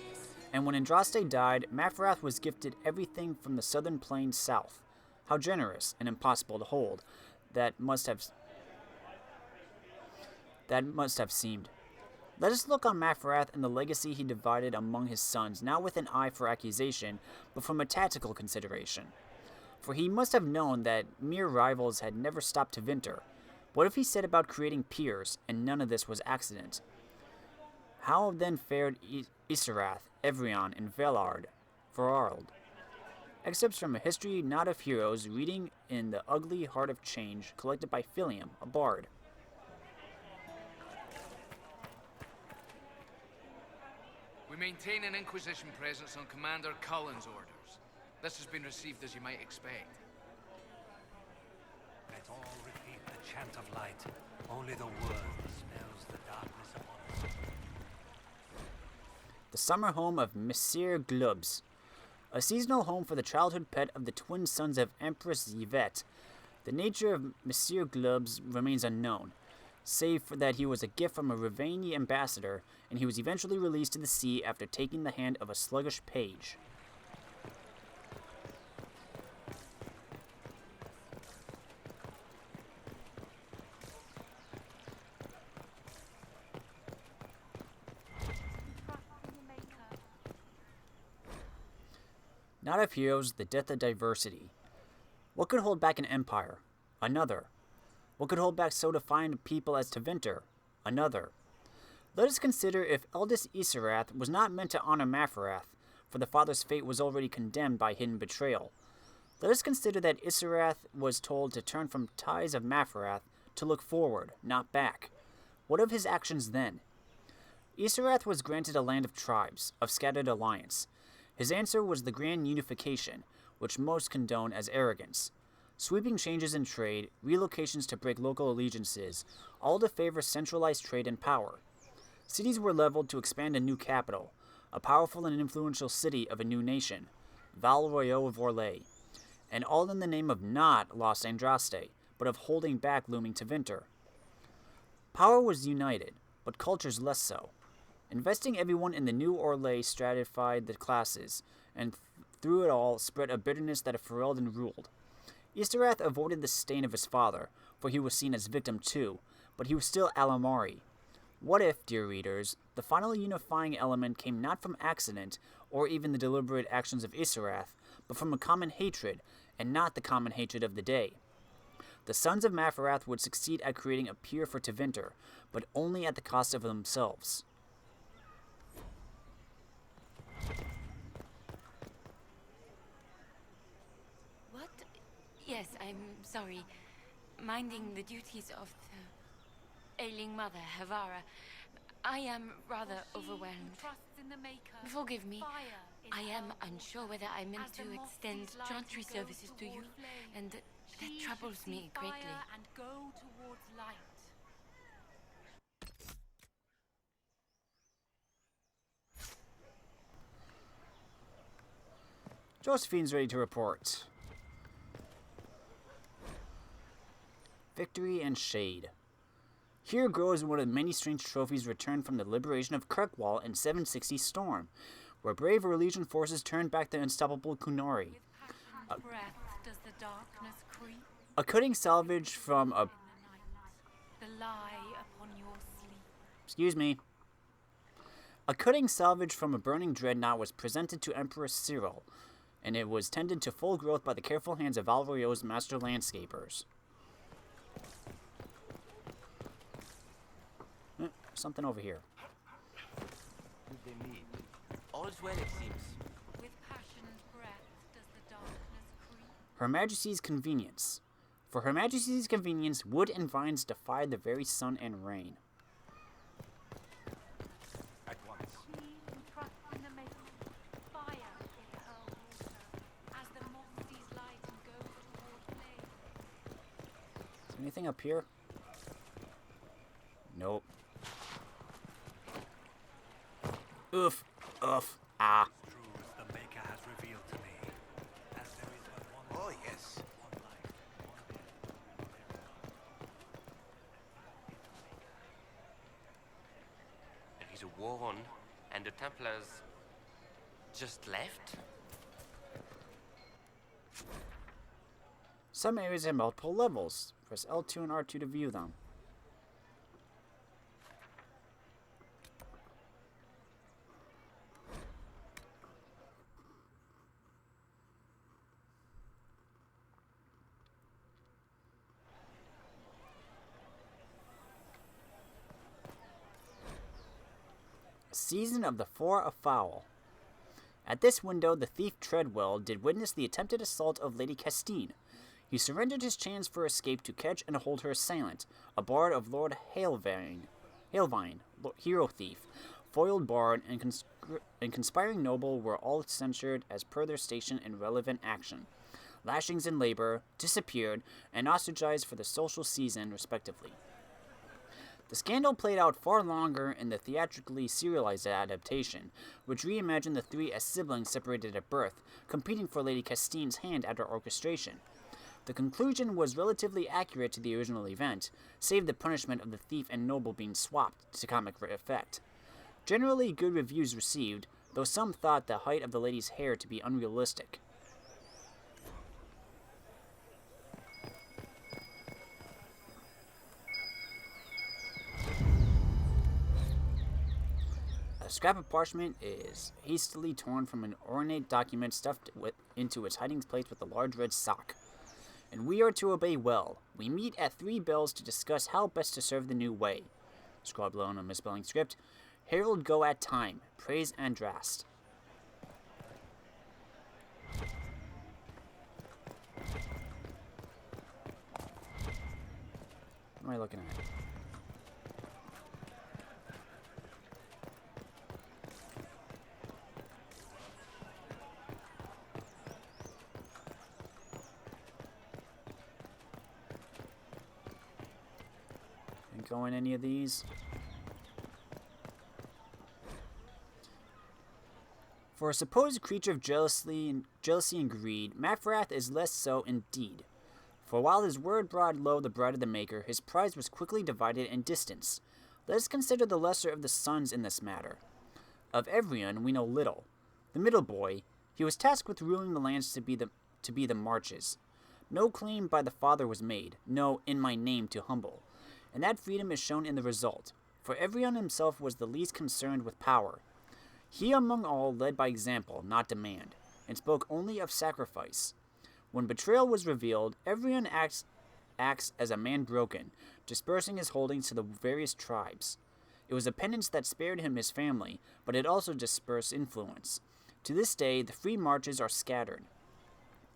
And when Andraste died, Mafrath was gifted everything from the southern plains south. How generous and impossible to hold that must have seemed. Let us look on Mafrath and the legacy he divided among his sons, not with an eye for accusation, but from a tactical consideration. For he must have known that mere rivals had never stopped Tevinter. What if he set about creating peers, and none of this was accident? How then fared Isarath, Evrion, and Verard? Excerpts from A History Not of Heroes, reading in The Ugly Heart of Change, collected by Philium, a bard. We maintain an Inquisition presence on Commander Cullen's orders. This has been received as you might expect. Let all repeat the chant of light. Only the world smells the darkness upon us. The summer home of Monsieur Glubs. A seasonal home for the childhood pet of the twin sons of Empress Yvette. The nature of Monsieur Glubs remains unknown, save for that he was a gift from a Rivani ambassador, and he was eventually released to the sea after taking the hand of a sluggish page. Not of heroes, the death of diversity. What could hold back an empire? Another. What could hold back so defined a people as Tevinter? Another. Let us consider if eldest Isarath was not meant to honor Mafarath, for the father's fate was already condemned by hidden betrayal. Let us consider that Isarath was told to turn from ties of Mafarath to look forward, not back. What of his actions then? Isarath was granted a land of tribes, of scattered alliance. His answer was the grand unification, which most condone as arrogance. Sweeping changes in trade, relocations to break local allegiances, all to favor centralized trade and power. Cities were leveled to expand a new capital, a powerful and influential city of a new nation, Val Royeaux of Orlais, and all in the name of not Los Andraste, but of holding back looming Tevinter. Power was united, but cultures less so. Investing everyone in the new Orlais stratified the classes, and through it all spread a bitterness that Ferelden ruled. Isarath avoided the stain of his father, for he was seen as victim too, but he was still Alamari. What if, dear readers, the final unifying element came not from accident, or even the deliberate actions of Isarath, but from a common hatred, and not the common hatred of the day? The sons of Mafarath would succeed at creating a peer for Tevinter, but only at the cost of themselves. What? Yes, I'm sorry. Minding the duties of the ailing mother, Havara. I am rather overwhelmed. Forgive me. I am unsure whether I meant to extend chantry services to you, and that troubles me greatly. And go towards light. Josephine's ready to report. Victory and Shade. Here grows one of the many strange trophies returned from the liberation of Kirkwall in 760 Storm, where brave Orlesian forces turned back the unstoppable Kunari. Does the darkness creep? A cutting salvage from a... The lie upon your sleep. Excuse me. A cutting salvage from a burning dreadnought was presented to Emperor Cyril, and it was tended to full growth by the careful hands of Val Royeaux's master landscapers. Something over here. They meet. All's well, it seems. With passion and breath does the darkness creep. Her Majesty's convenience. For Her Majesty's convenience, wood and vines defy the very sun and rain. At once. She who trusts in the maker, fire is her water. As the moth sees light and goes toward flame. Is there anything up here? Nope. Oof. Oof. Ah. Truths the Maker has revealed to me. As there is but one. Oh, yes. One life, one death. There is a war on, and the Templars just left? Some areas have multiple levels. Press L2 and R2 to view them. Season of the Four of Foul. At this window, the thief Treadwell did witness the attempted assault of Lady Castine. He surrendered his chance for escape to catch and hold her assailant, a bard of Lord Hailvine, hero thief, foiled bard, and conspiring noble were all censured as per their station in relevant action. Lashings in labor, disappeared, and ostracized for the social season, respectively. The scandal played out far longer in the theatrically serialized adaptation, which reimagined the three as siblings separated at birth, competing for Lady Castine's hand at her orchestration. The conclusion was relatively accurate to the original event, save the punishment of the thief and noble being swapped to comic effect. Generally good reviews received, though some thought the height of the lady's hair to be unrealistic. A A scrap of parchment is hastily torn from an ornate document stuffed into its hiding place with a large red sock. And we are to obey well. We meet at 3 bells to discuss how best to serve the new way. Scrawled below in a misspelling script. Herald go at time. Praise Andrast. What am I looking at? Can't go in any of these. For a supposed creature of jealousy and greed, Mafrath is less so indeed. For while his word brought low the bride of the Maker, his prize was quickly divided in distance. Let us consider the lesser of the sons in this matter. Of Evrion we know little. The middle boy, he was tasked with ruling the lands to be the marches. No claim by the father was made, no in my name to humble. And that freedom is shown in the result, for Evrion himself was the least concerned with power. He among all led by example, not demand, and spoke only of sacrifice. When betrayal was revealed, Evrion acts as a man broken, dispersing his holdings to the various tribes. It was a penance that spared him his family, but it also dispersed influence. To this day, the free marches are scattered.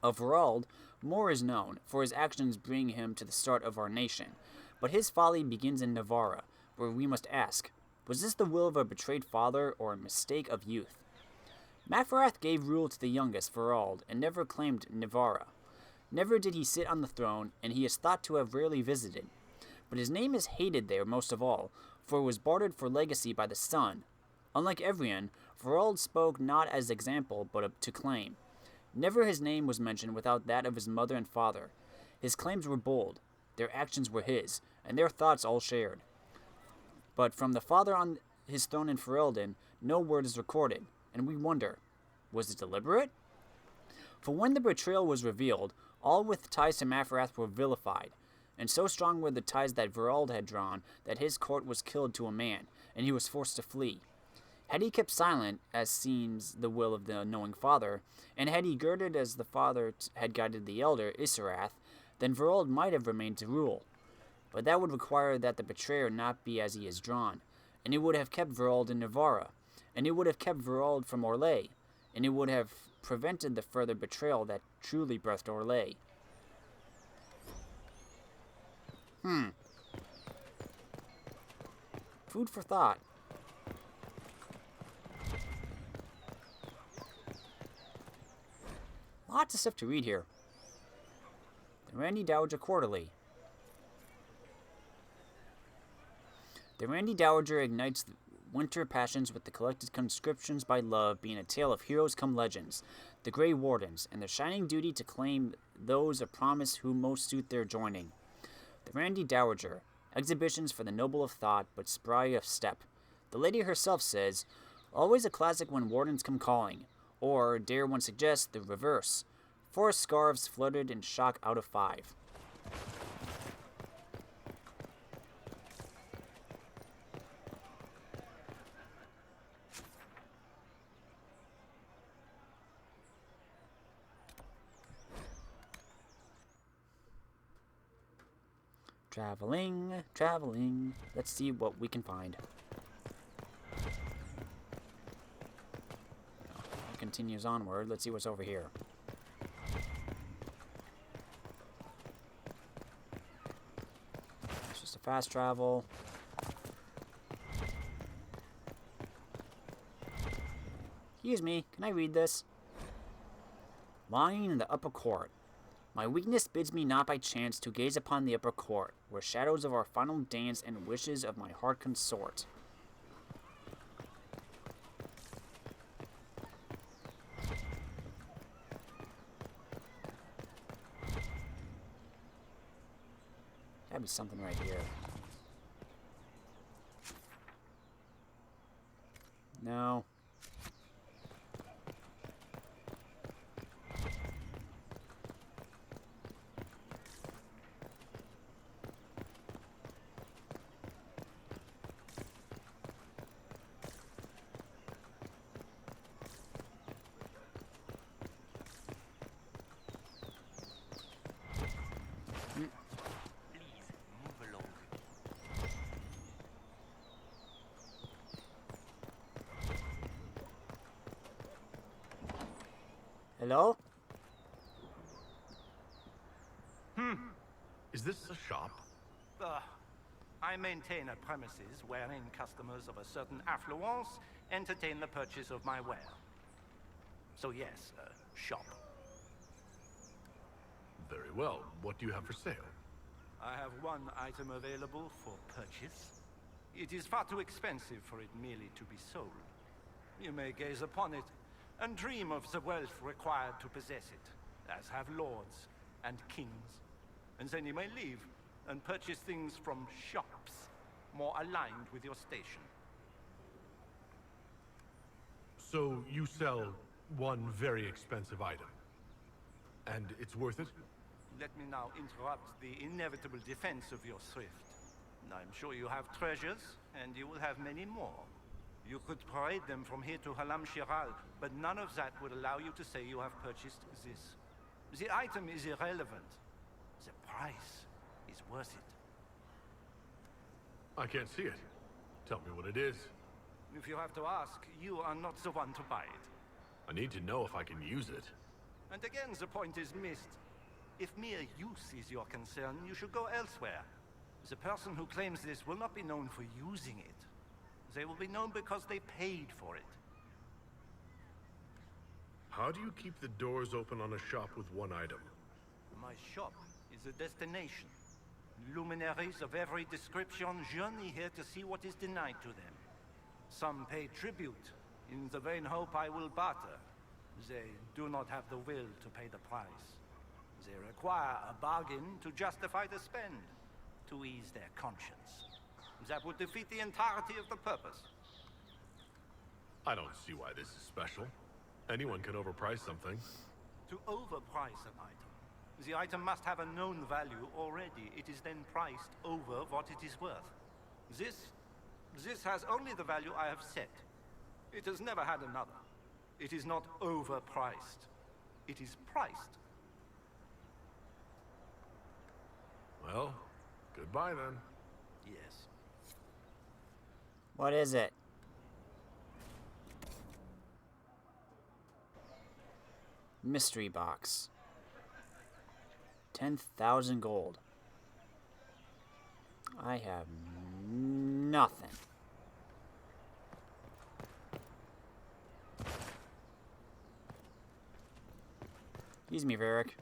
Of Verald, more is known, for his actions bring him to the start of our nation, but his folly begins in Navarra, where we must ask, was this the will of a betrayed father or a mistake of youth? Mafrath gave rule to the youngest, Verald, and never claimed Navarra. Never did he sit on the throne, and he is thought to have rarely visited. But his name is hated there most of all, for it was bartered for legacy by the son. Unlike Evrion, Verald spoke not as example, but to claim. Never his name was mentioned without that of his mother and father. His claims were bold, their actions were his, and their thoughts all shared. But from the father on his throne in Ferelden, no word is recorded, and we wonder, was it deliberate? For when the betrayal was revealed, all with ties to Mafrath were vilified, and so strong were the ties that Verald had drawn that his court was killed to a man, and he was forced to flee. Had he kept silent, as seems the will of the knowing father, and had he girded as the father had guided the elder, Isarath, then Verald might have remained to rule. But that would require that the betrayer not be as he is drawn, and it would have kept Verald in Navarra, and it would have kept Verald from Orlais, and it would have prevented the further betrayal that truly birthed Orlais. Food for thought. Lots of stuff to read here. The Randy Dowager Quarterly. The Randy Dowager ignites winter passions with the collected conscriptions by love, being a tale of heroes come legends, the Grey Wardens, and their shining duty to claim those of promise who most suit their joining. The Randy Dowager, exhibitions for the noble of thought, but spry of step. The lady herself says, always a classic when wardens come calling, or, dare one suggest, the reverse. 4 scarves fluttered in shock out of 5. Traveling. Let's see what we can find. It continues onward. Let's see what's over here. It's just a fast travel. Excuse me, can I read this? Lying in the upper court. My weakness bids me not by chance to gaze upon the upper court, where shadows of our final dance and wishes of my heart consort. Gotta be something right here. No. Hello? Is this a shop? I maintain a premises wherein customers of a certain affluence entertain the purchase of my ware. So yes, shop. Very well. What do you have for sale? I have one item available for purchase. It is far too expensive for it merely to be sold. You may gaze upon it and dream of the wealth required to possess it, as have lords and kings. And then you may leave and purchase things from shops more aligned with your station. So you sell one very expensive item. And it's worth it? Let me now interrupt the inevitable defense of your thrift. I'm sure you have treasures, and you will have many more. You could parade them from here to Halam Shiral, but none of that would allow you to say you have purchased this. The item is irrelevant. The price is worth it. I can't see it. Tell me what it is. If you have to ask, you are not the one to buy it. I need to know if I can use it. And again, the point is missed. If mere use is your concern, you should go elsewhere. The person who claims this will not be known for using it. They will be known because they paid for it. How do you keep the doors open on a shop with one item? My shop is a destination. Luminaries of every description journey here to see what is denied to them. Some pay tribute, in the vain hope I will barter. They do not have the will to pay the price. They require a bargain to justify the spend, to ease their conscience. That would defeat the entirety of the purpose. I don't see why this is special. Anyone can overprice something. To overprice an item, the item must have a known value already. It is then priced over what it is worth. This has only the value I have set. It has never had another. It is not overpriced. It is priced. Well, goodbye then. Yes. What is it? Mystery box. 10,000 gold. I have nothing. Excuse me, Varric.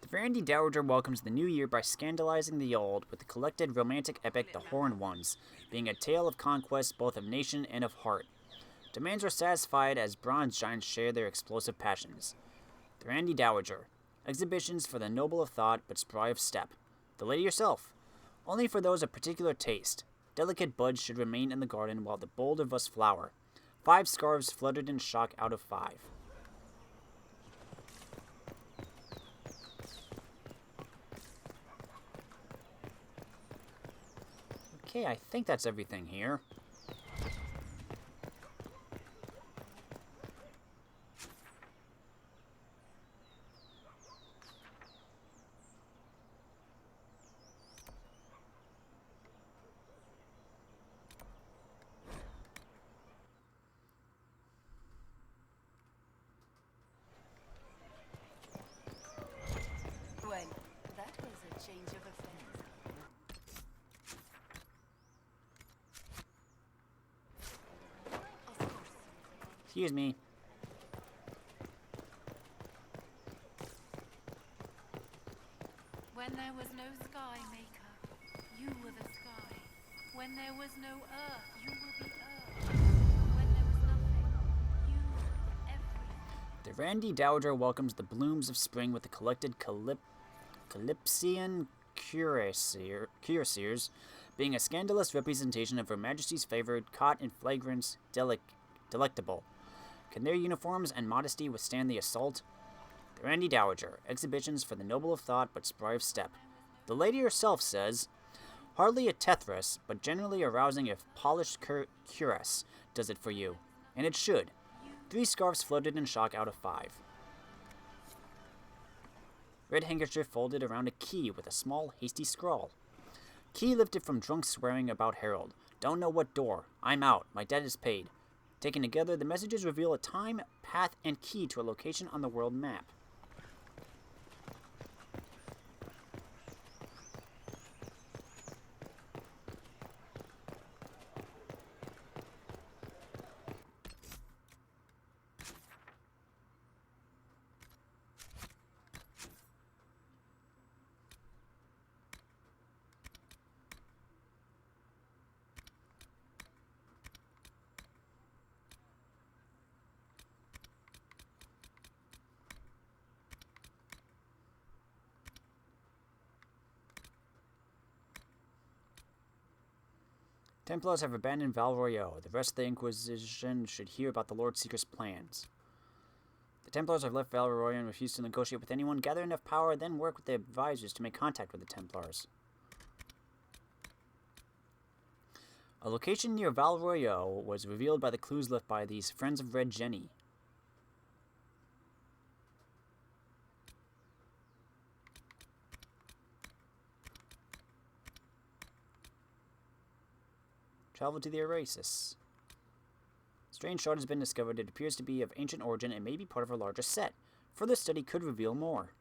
The Randy Dowager welcomes the new year by scandalizing the old with the collected romantic epic The Horned Ones, being a tale of conquest both of nation and of heart. Demands are satisfied as bronze giants share their explosive passions. The Randy Dowager. Exhibitions for the noble of thought but spry of step. The lady herself. Only for those of particular taste. Delicate buds should remain in the garden while the bold of us flower. 5 scarves fluttered in shock out of 5. Okay, I think that's everything here. Well, that was a change of affairs. Excuse me. When there was no sky maker, you were the sky. When there was no earth, you were the earth. When there was nothing, you were everything. The Randy Dowager welcomes the blooms of spring with the collected Calypsian cuirassiers, being a scandalous representation of Her Majesty's favored, caught in flagrance, delectable. Can their uniforms and modesty withstand the assault? The Randy Dowager. Exhibitions for the noble of thought but spry of step. The lady herself says, Hardly a Tethras, but generally arousing if polished cuirass does it for you. And it should. 3 scarves floated in shock out of 5. Red handkerchief folded around a key with a small, hasty scrawl. Key lifted from drunk swearing about Harold. Don't know what door. I'm out. My debt is paid. Taken together, the messages reveal a time, path, and key to a location on the world map. Templars have abandoned Val Royeaux. The rest of the Inquisition should hear about the Lord Seeker's plans. The Templars have left Val Royeaux and refused to negotiate with anyone, gather enough power, then work with their advisors to make contact with the Templars. A location near Val Royeaux was revealed by the clues left by these Friends of Red Jenny. Travel to the Oasis. Strange shard has been discovered. It appears to be of ancient origin and may be part of a larger set. Further study could reveal more.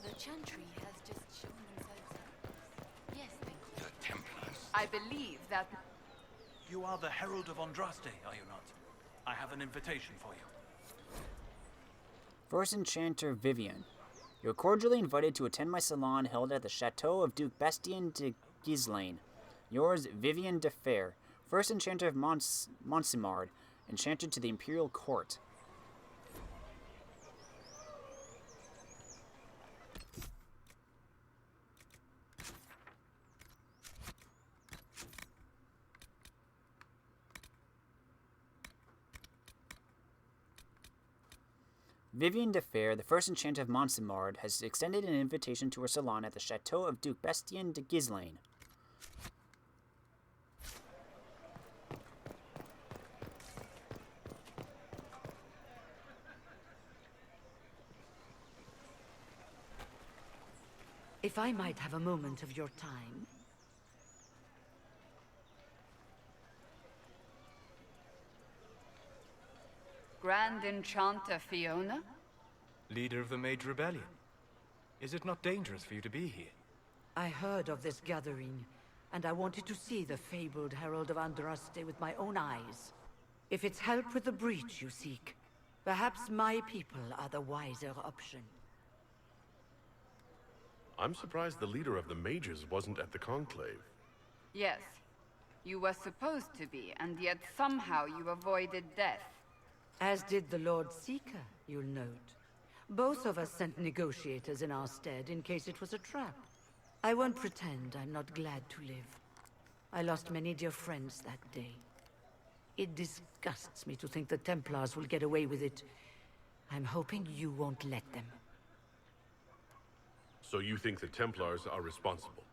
The chantry has just shown themselves. Yes, thank you. The Templars. I believe that... You are the Herald of Andraste, are you not? I have an invitation for you. First Enchanter Vivian. You are cordially invited to attend my salon held at the Chateau of Duke Bastien de Gislaine. Yours, Vivian de Fer, First Enchanter of Monsimard, enchanted to the Imperial Court. Vivian de Fer, the first enchanter of Monsimard, has extended an invitation to her salon at the Chateau of Duke Bastien de Gislaine. If I might have a moment of your time. Grand Enchanter Fiona? Leader of the Mage Rebellion. Is it not dangerous for you to be here? I heard of this gathering, and I wanted to see the fabled Herald of Andraste with my own eyes. If it's help with the breach you seek, perhaps my people are the wiser option. I'm surprised the leader of the mages wasn't at the conclave. Yes. You were supposed to be, and yet somehow you avoided death. As did the Lord Seeker, you'll note. Both of us sent negotiators in our stead in case it was a trap. I won't pretend I'm not glad to live. I lost many dear friends that day. It disgusts me to think the Templars will get away with it. I'm hoping you won't let them. So you think the Templars are responsible?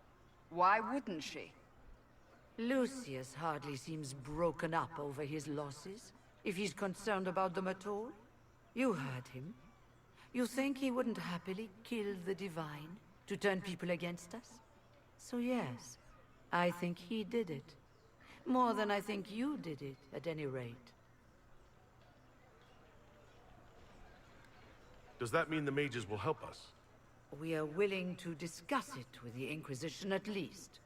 Why wouldn't she? Lucius hardly seems broken up over his losses, if he's concerned about them at all. You heard him. You think he wouldn't happily kill the Divine to turn people against us? So yes, I think he did it. More than I think you did it, at any rate. Does that mean the mages will help us? We are willing to discuss it with the Inquisition at least.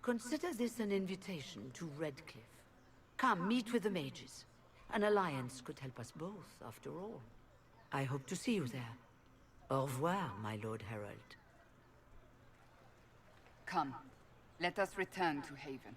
Consider this an invitation to Redcliffe. Come, meet with the mages. An alliance could help us both, after all. I hope to see you there. Au revoir, my Lord Herald. Come, let us return to Haven.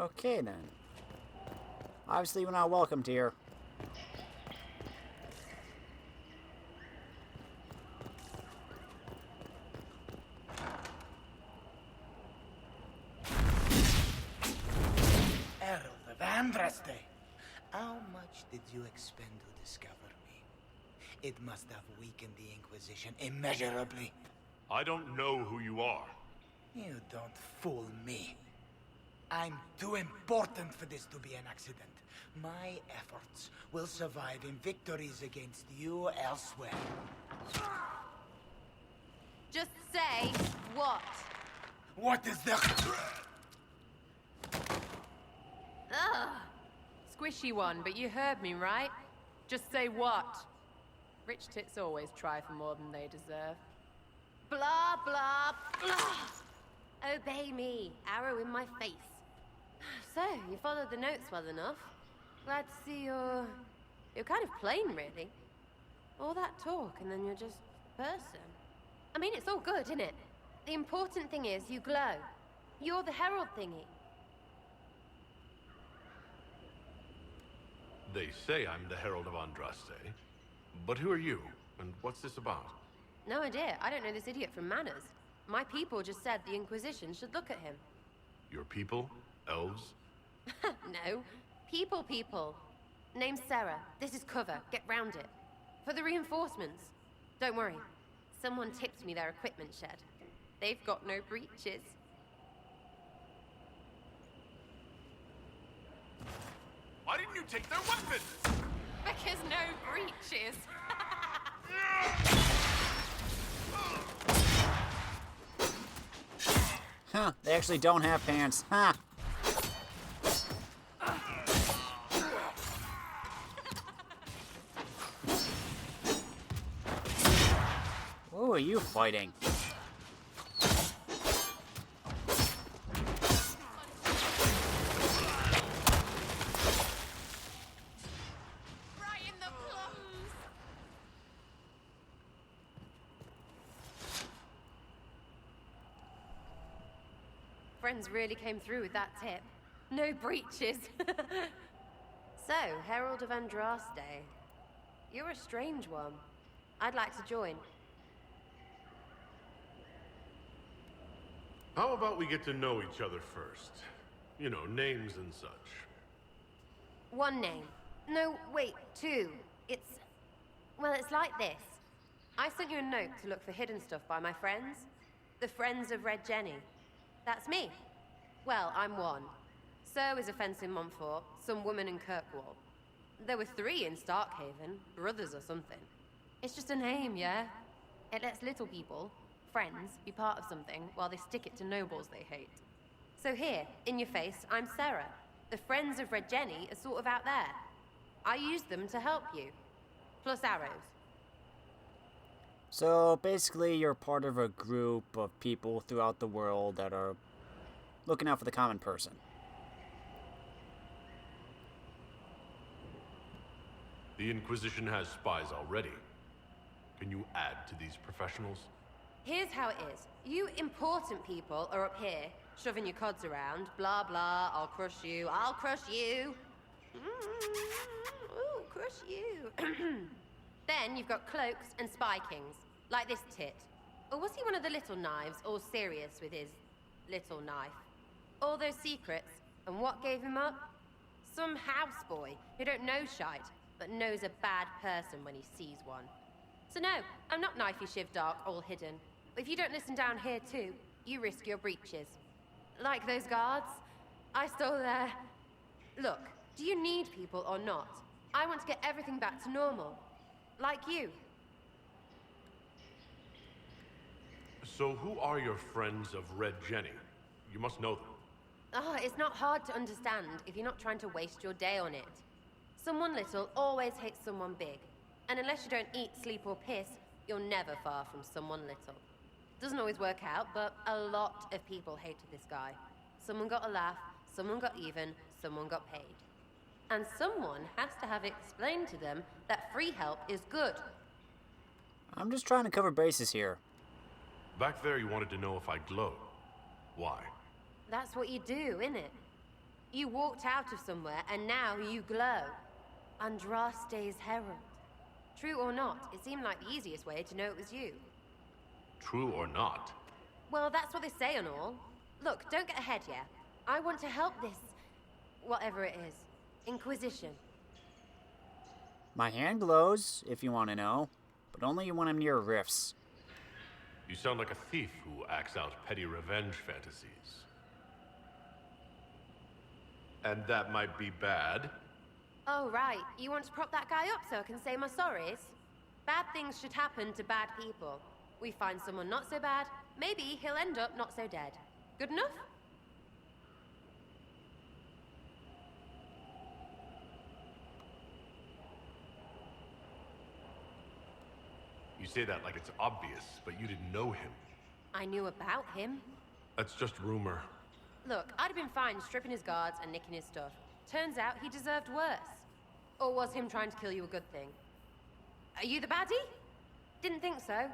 Okay, then. Obviously, we're not welcomed here. Herald of Andraste, how much did you expend to discover me? It must have weakened the Inquisition immeasurably. I don't know who you are. You don't fool me. I'm too important for this to be an accident. My efforts will survive in victories against you elsewhere. Just say what? What is the... Ugh. Squishy one, but you heard me, right? Just say what? Rich tits always try for more than they deserve. Blah, blah, blah. Obey me. Arrow in my face. So, you followed the notes well enough. Glad to see you're kind of plain, really. All that talk, and then you're just person. I mean, it's all good, isn't it? The important thing is you glow. You're the herald thingy. They say I'm the Herald of Andraste. But who are you? And what's this about? No idea. I don't know this idiot from Manners. My people just said the Inquisition should look at him. Your people? Elves? No. People. Name's Sarah. This is cover. Get round it. For the reinforcements. Don't worry. Someone tipped me their equipment shed. They've got no breaches. Why didn't you take their weapons? Because no breaches. Huh, they actually don't have pants. Ha! Who are you fighting? Right in the plums. Friends really came through with that tip. No breaches. So, Herald of Andraste. You're a strange one. I'd like to join. How about we get to know each other first? You know, names and such. One name. No, wait, two. Well, it's like this. I sent you a note to look for hidden stuff by my friends. The Friends of Red Jenny. That's me. Well, I'm one. So is a fence in Montfort, some woman in Kirkwall. There were 3 in Starkhaven, brothers or something. It's just a name, yeah? It lets little people, friends, be part of something while they stick it to nobles they hate. So here, in your face, I'm Sarah. The Friends of Red Jenny are sort of out there. I use them to help you. Plus arrows. So basically, you're part of a group of people throughout the world that are looking out for the common person. The Inquisition has spies already. Can you add to these professionals? Here's how it is. You important people are up here, shoving your cods around. Blah, blah, I'll crush you. Ooh, crush you. Then you've got cloaks and spy kings, like this tit. Or was he one of the little knives, all serious with his little knife? All those secrets, and what gave him up? Some houseboy who don't know shite, but knows a bad person when he sees one. So no, I'm not knifey shiv dark, all hidden. If you don't listen down here too, you risk your breeches. Like those guards, I stole their... Look, do you need people or not? I want to get everything back to normal. Like you. So who are your friends of Red Jenny? You must know them. It's not hard to understand if you're not trying to waste your day on it. Someone little always hates someone big. And unless you don't eat, sleep, or piss, you're never far from someone little. Doesn't always work out, but a lot of people hated this guy. Someone got a laugh, someone got even, someone got paid. And someone has to have explained to them that free help is good. I'm just trying to cover bases here. Back there you wanted to know if I glow. Why? That's what you do, innit? You walked out of somewhere, and now you glow. Andraste's herald. True or not, it seemed like the easiest way to know it was you. True or not? Well, that's what they say and all. Look, don't get ahead yet. I want to help this... whatever it is. Inquisition. My hand glows, if you want to know, but only when I'm near rifts. You sound like a thief who acts out petty revenge fantasies. And that might be bad. Oh, right. You want to prop that guy up so I can say my sorries? Bad things should happen to bad people. We find someone not so bad, maybe he'll end up not so dead. Good enough? You say that like it's obvious, but you didn't know him. I knew about him. That's just rumor. Look, I'd have been fine stripping his guards and nicking his stuff. Turns out he deserved worse. Or was him trying to kill you a good thing? Are you the baddie? Didn't think so.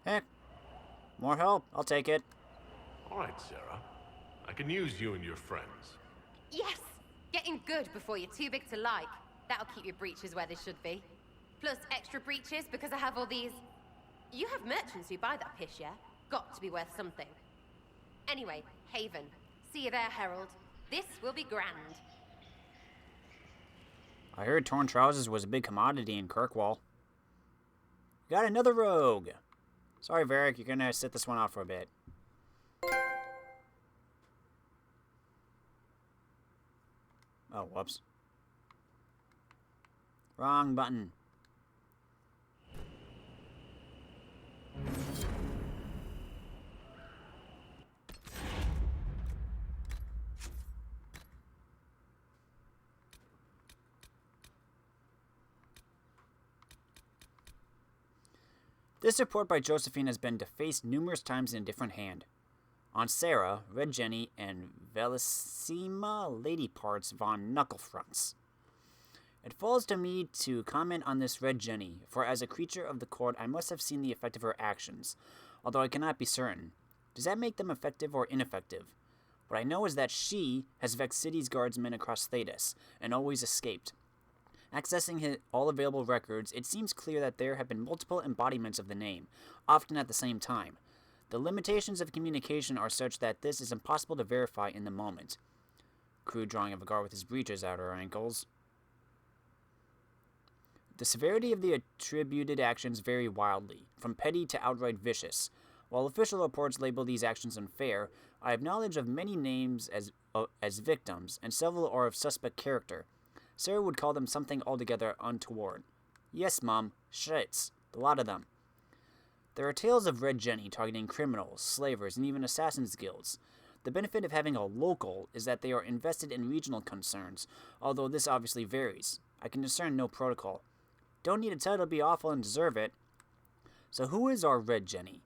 Heck, more help. I'll take it. All right, Sarah. I can use you and your friends. Yes! Getting good before you're too big to like. That'll keep your breeches where they should be. Plus extra breeches because I have all these... You have merchants who buy that piss, yeah? Got to be worth something. Anyway, Haven. See you there, Herald. This will be grand. I heard torn trousers was a big commodity in Kirkwall. Got another rogue. Sorry, Varric, you're gonna sit this one out for a bit. Oh, whoops. Wrong button. This report by Josephine has been defaced numerous times in a different hand. On Sarah, Red Jenny, and Velissima Lady Parts von Knucklefronts. It falls to me to comment on this Red Jenny, for as a creature of the court I must have seen the effect of her actions, although I cannot be certain. Does that make them effective or ineffective? What I know is that she has vexed city's guardsmen across Thedas, and always escaped. Accessing all available records, it seems clear that there have been multiple embodiments of the name, often at the same time. The limitations of communication are such that this is impossible to verify in the moment. Crude drawing of a guard with his breeches at her ankles. The severity of the attributed actions vary wildly, from petty to outright vicious. While official reports label these actions unfair, I have knowledge of many names as victims, and several are of suspect character. Sarah would call them something altogether untoward. Yes, Mom, shits, a lot of them. There are tales of Red Jenny targeting criminals, slavers, and even assassins' guilds. The benefit of having a local is that they are invested in regional concerns, although this obviously varies. I can discern no protocol. Don't need a title to be awful and deserve it. So who is our Red Jenny?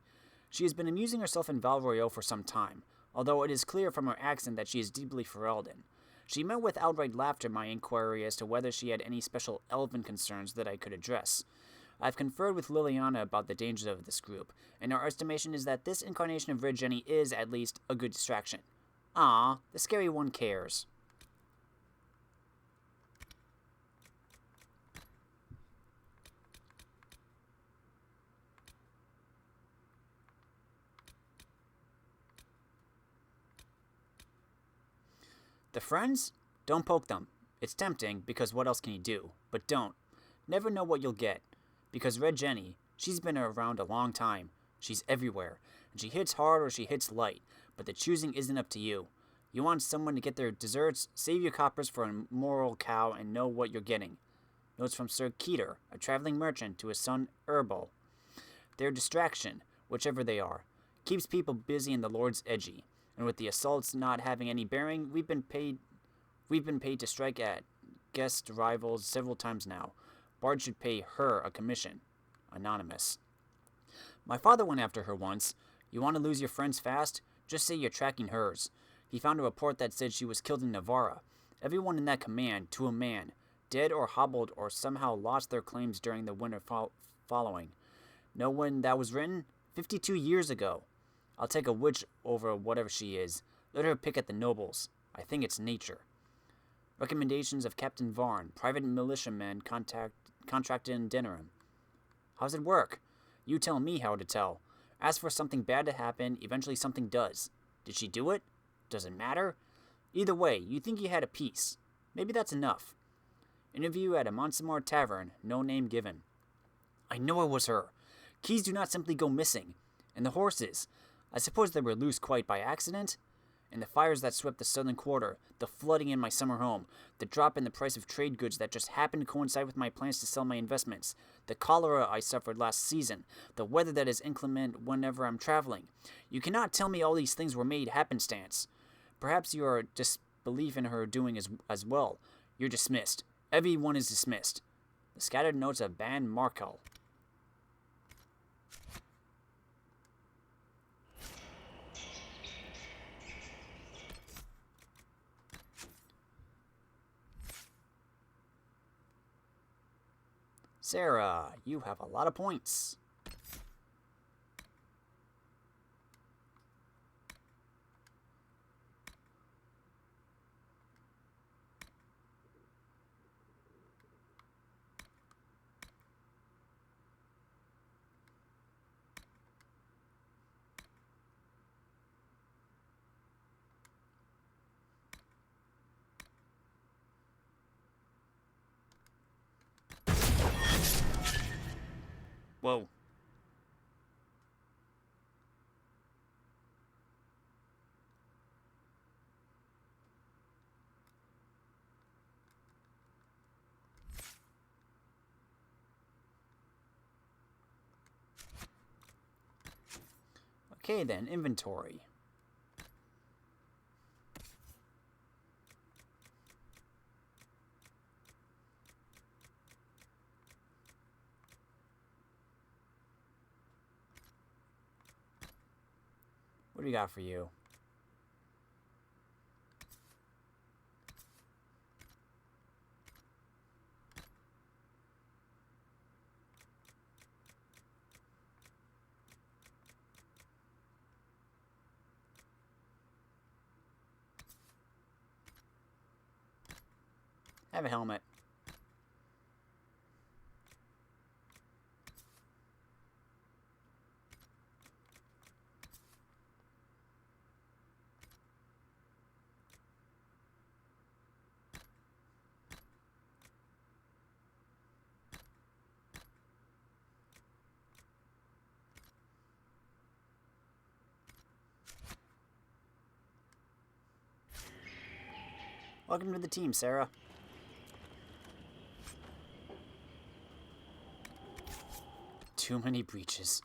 She has been amusing herself in Val Royeaux for some time, although it is clear from her accent that she is deeply Ferelden. She met with outright laughter my inquiry as to whether she had any special elven concerns that I could address. I've conferred with Liliana about the dangers of this group, and our estimation is that this incarnation of Red Jenny is, at least, a good distraction. Ah, the scary one cares. The friends? Don't poke them. It's tempting, because what else can you do? But don't. Never know what you'll get. Because Red Jenny, she's been around a long time. She's everywhere. And she hits hard or she hits light. But the choosing isn't up to you. You want someone to get their desserts, save your coppers for a moral cow, and know what you're getting. Notes from Sir Keeter, a traveling merchant, to his son Herbal. Their distraction, whichever they are, keeps people busy and the Lord's edgy. And with the assaults not having any bearing, we've been paid to strike at guest rivals several times now. Bard should pay her a commission. Anonymous. My father went after her once. You want to lose your friends fast? Just say you're tracking hers. He found a report that said she was killed in Navarra. Everyone in that command, to a man, dead or hobbled or somehow lost their claims during the winter following. Know when that was written? 52 years ago. I'll take a witch over whatever she is. Let her pick at the nobles. I think it's nature. Recommendations of Captain Varn, private militiamen contracted in Denerim. How's it work? You tell me how to tell. Ask for something bad to happen, eventually something does. Did she do it? Does it matter? Either way, you think you had a peace. Maybe that's enough. Interview at a Monsamar tavern, no name given. I know it was her. Keys do not simply go missing. And the horses. I suppose they were loose quite by accident? And the fires that swept the southern quarter, the flooding in my summer home, the drop in the price of trade goods that just happened to coincide with my plans to sell my investments, the cholera I suffered last season, the weather that is inclement whenever I'm traveling. You cannot tell me all these things were made happenstance. Perhaps your disbelief in her doing as well. You're dismissed. Everyone is dismissed. The scattered notes of Ban Markel. Sarah, you have a lot of points. Whoa. Okay then, inventory. What do we got for you? Have a helmet. Welcome to the team, Sarah. Too many breaches.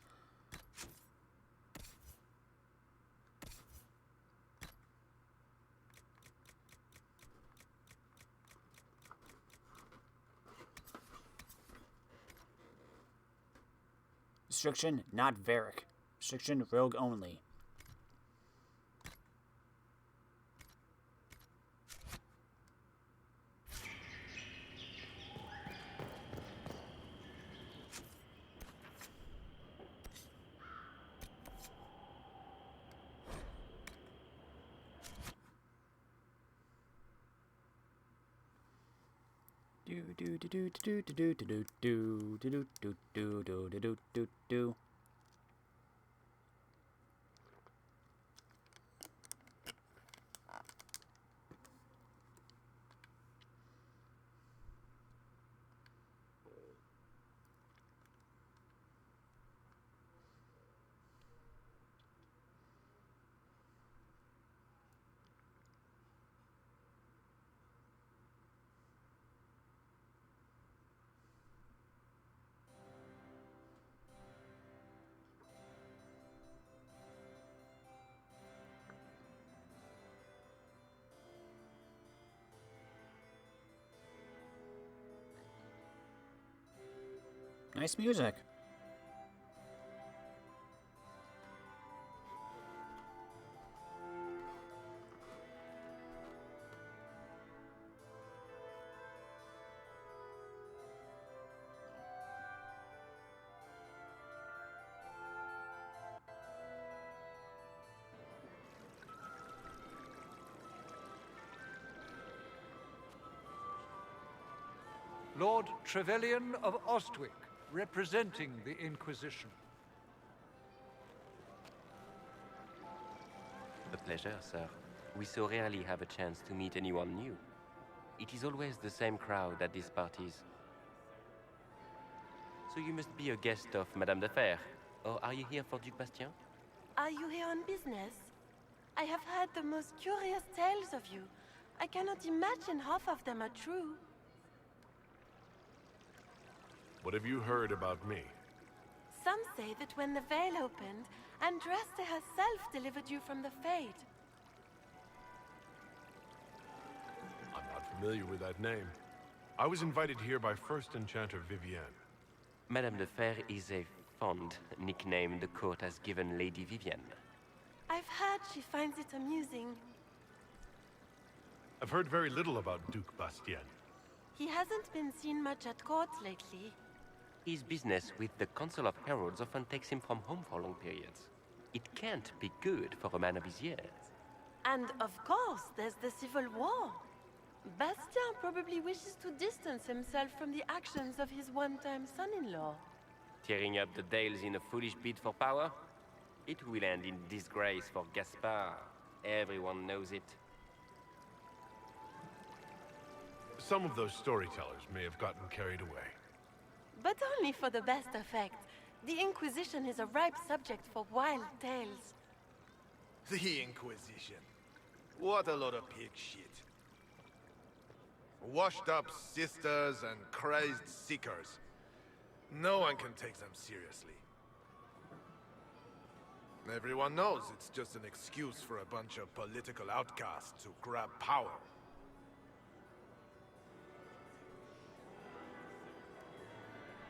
Restriction, not Varric. Restriction, rogue only. Do. Nice music. Lord Trevelyan of Ostwick, representing the Inquisition. A pleasure, sir. We so rarely have a chance to meet anyone new. It is always the same crowd at these parties. So you must be a guest of Madame de Fer, or are you here for Duc Bastien? Are you here on business? I have heard the most curious tales of you. I cannot imagine half of them are true. What have you heard about me? Some say that when the veil opened, Andraste herself delivered you from the Fade. I'm not familiar with that name. I was invited here by First Enchanter Vivienne. Madame de Fer is a fond nickname the court has given Lady Vivienne. I've heard she finds it amusing. I've heard very little about Duc Bastien. He hasn't been seen much at court lately. His business with the Council of Heralds often takes him from home for long periods. It can't be good for a man of his years. And of course, there's the Civil War. Bastien probably wishes to distance himself from the actions of his one-time son-in-law. Tearing up the Dales in a foolish bid for power? It will end in disgrace for Gaspard. Everyone knows it. Some of those storytellers may have gotten carried away. But only for the best effect. The Inquisition is a ripe subject for wild tales. The Inquisition. What a lot of pig shit. Washed up sisters and crazed seekers. No one can take them seriously. Everyone knows it's just an excuse for a bunch of political outcasts to grab power.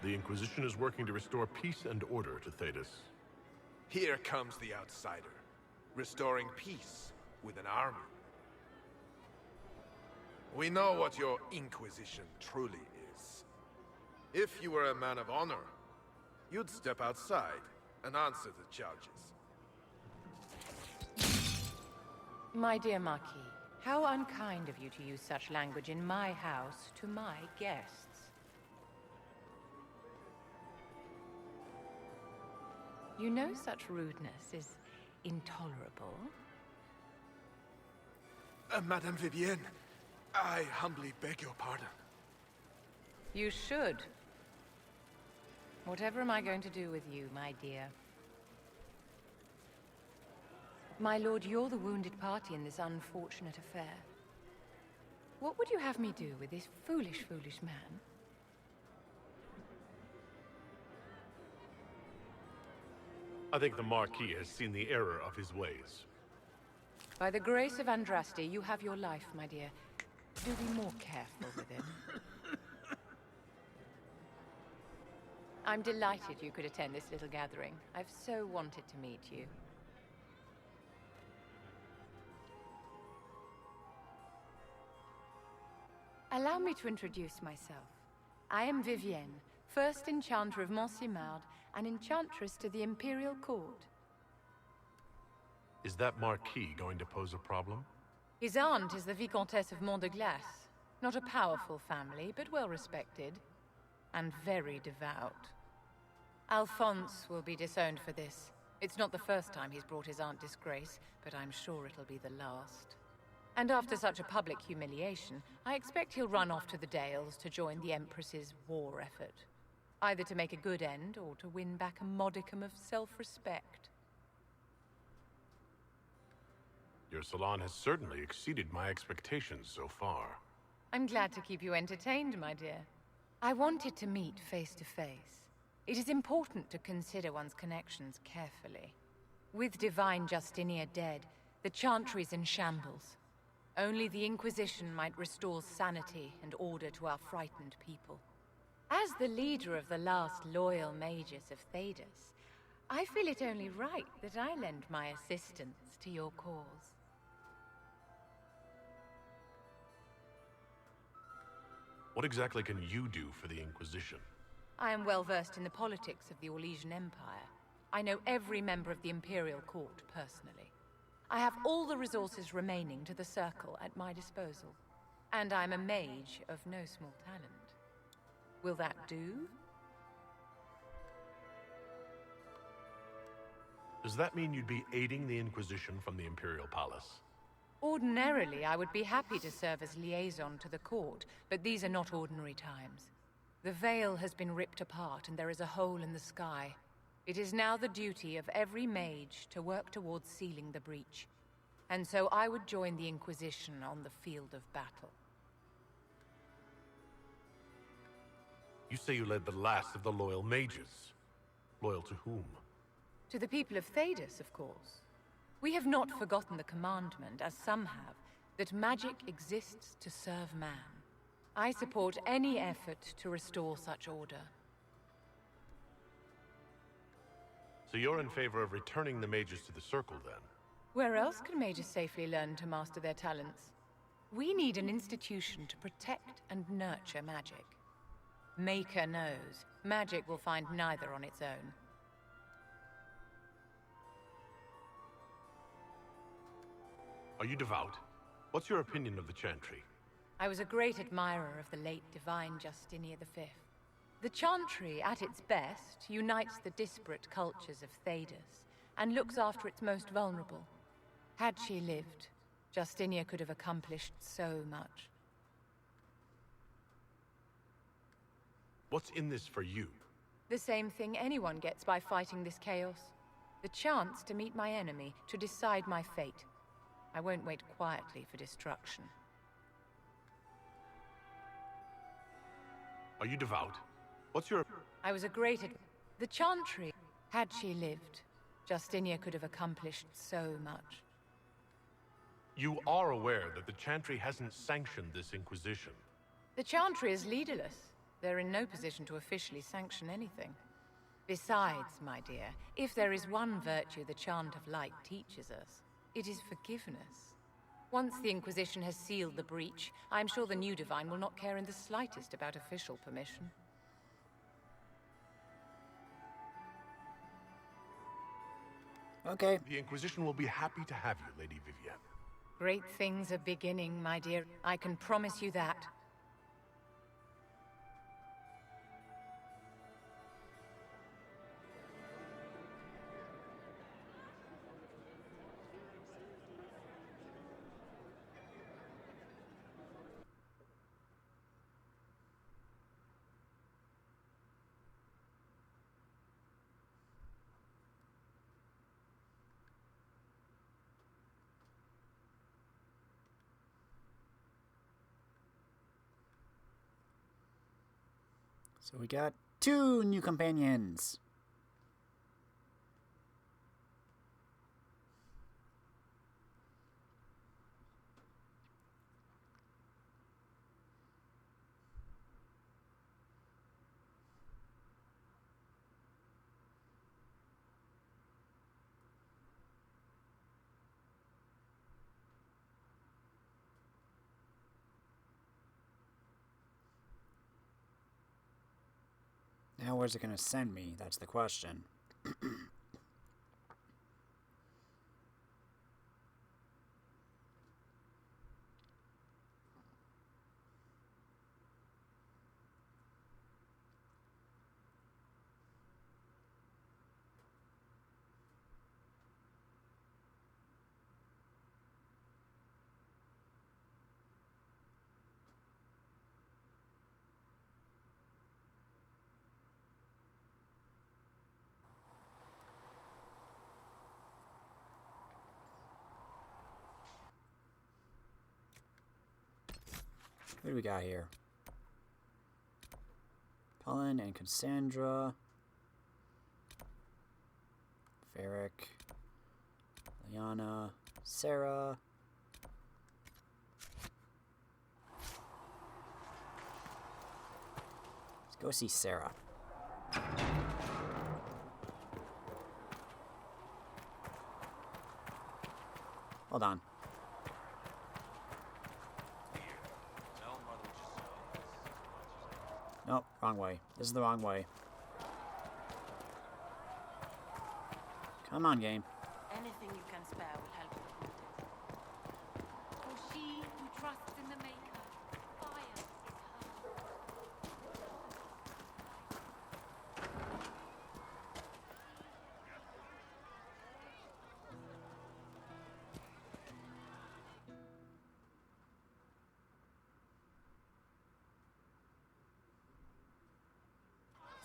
The Inquisition is working to restore peace and order to Thedas. Here comes the outsider, restoring peace with an army. We know what your Inquisition truly is. If you were a man of honor, you'd step outside and answer the charges. My dear Marquis, how unkind of you to use such language in my house to my guests. You know such rudeness is intolerable. Madame Vivienne, I humbly beg your pardon. You should. Whatever am I going to do with you, my dear? My lord, you're the wounded party in this unfortunate affair. What would you have me do with this foolish, foolish man? I think the Marquis has seen the error of his ways. By the grace of Andraste, you have your life, my dear. Do be more careful with him. I'm delighted you could attend this little gathering. I've so wanted to meet you. Allow me to introduce myself. I am Vivienne, first enchanter of Mont-Simard, and enchantress to the Imperial Court. Is that Marquis going to pose a problem? His aunt is the Vicomtesse of Mont de Glace. Not a powerful family, but well respected. And very devout. Alphonse will be disowned for this. It's not the first time he's brought his aunt disgrace, but I'm sure it'll be the last. And after such a public humiliation, I expect he'll run off to the Dales to join the Empress's war effort. Either to make a good end, or to win back a modicum of self-respect. Your salon has certainly exceeded my expectations so far. I'm glad to keep you entertained, my dear. I wanted to meet face to face. It is important to consider one's connections carefully. With Divine Justinia dead, the chantry's in shambles. Only the Inquisition might restore sanity and order to our frightened people. As the leader of the last loyal mages of Thedas, I feel it only right that I lend my assistance to your cause. What exactly can you do for the Inquisition? I am well versed in the politics of the Orlesian Empire. I know every member of the Imperial Court personally. I have all the resources remaining to the Circle at my disposal. And I'm a mage of no small talent. Will that do? Does that mean you'd be aiding the Inquisition from the Imperial Palace? Ordinarily, I would be happy to serve as liaison to the court, but these are not ordinary times. The veil has been ripped apart and there is a hole in the sky. It is now the duty of every mage to work towards sealing the breach. And so I would join the Inquisition on the field of battle. You say you led the last of the loyal mages. Loyal to whom? To the people of Thedas, of course. We have not forgotten the commandment, as some have, that magic exists to serve man. I support any effort to restore such order. So you're in favor of returning the mages to the Circle, then? Where else can mages safely learn to master their talents? We need an institution to protect and nurture magic. Maker knows, magic will find neither on its own. Are you devout? What's your opinion of the chantry? I was a great admirer of the late divine Justinia V. The chantry, at its best, unites the disparate cultures of Thedas and looks after its most vulnerable. Had she lived, Justinia could have accomplished so much. What's in this for you? The same thing anyone gets by fighting this chaos. The chance to meet my enemy, to decide my fate. I won't wait quietly for destruction. Are you devout? What's your... I was a great The chantry, had she lived, Justinia could have accomplished so much. You are aware that the chantry hasn't sanctioned this Inquisition. The chantry is leaderless. They're in no position to officially sanction anything. Besides, my dear, if there is one virtue the Chant of Light teaches us, it is forgiveness. Once the Inquisition has sealed the breach, I'm sure the new Divine will not care in the slightest about official permission. Okay. The Inquisition will be happy to have you, Lady Vivienne. Great things are beginning, my dear. I can promise you that. So we got 2 new companions. Now where's it going to send me? That's the question. What do we got here? Cullen and Cassandra. Varric. Liana. Sarah. Let's go see Sarah. Hold on. Nope, wrong way. This is the wrong way. Come on, game. Anything you can spare will help the wounded. For she who trusts in the Maker, fire is her.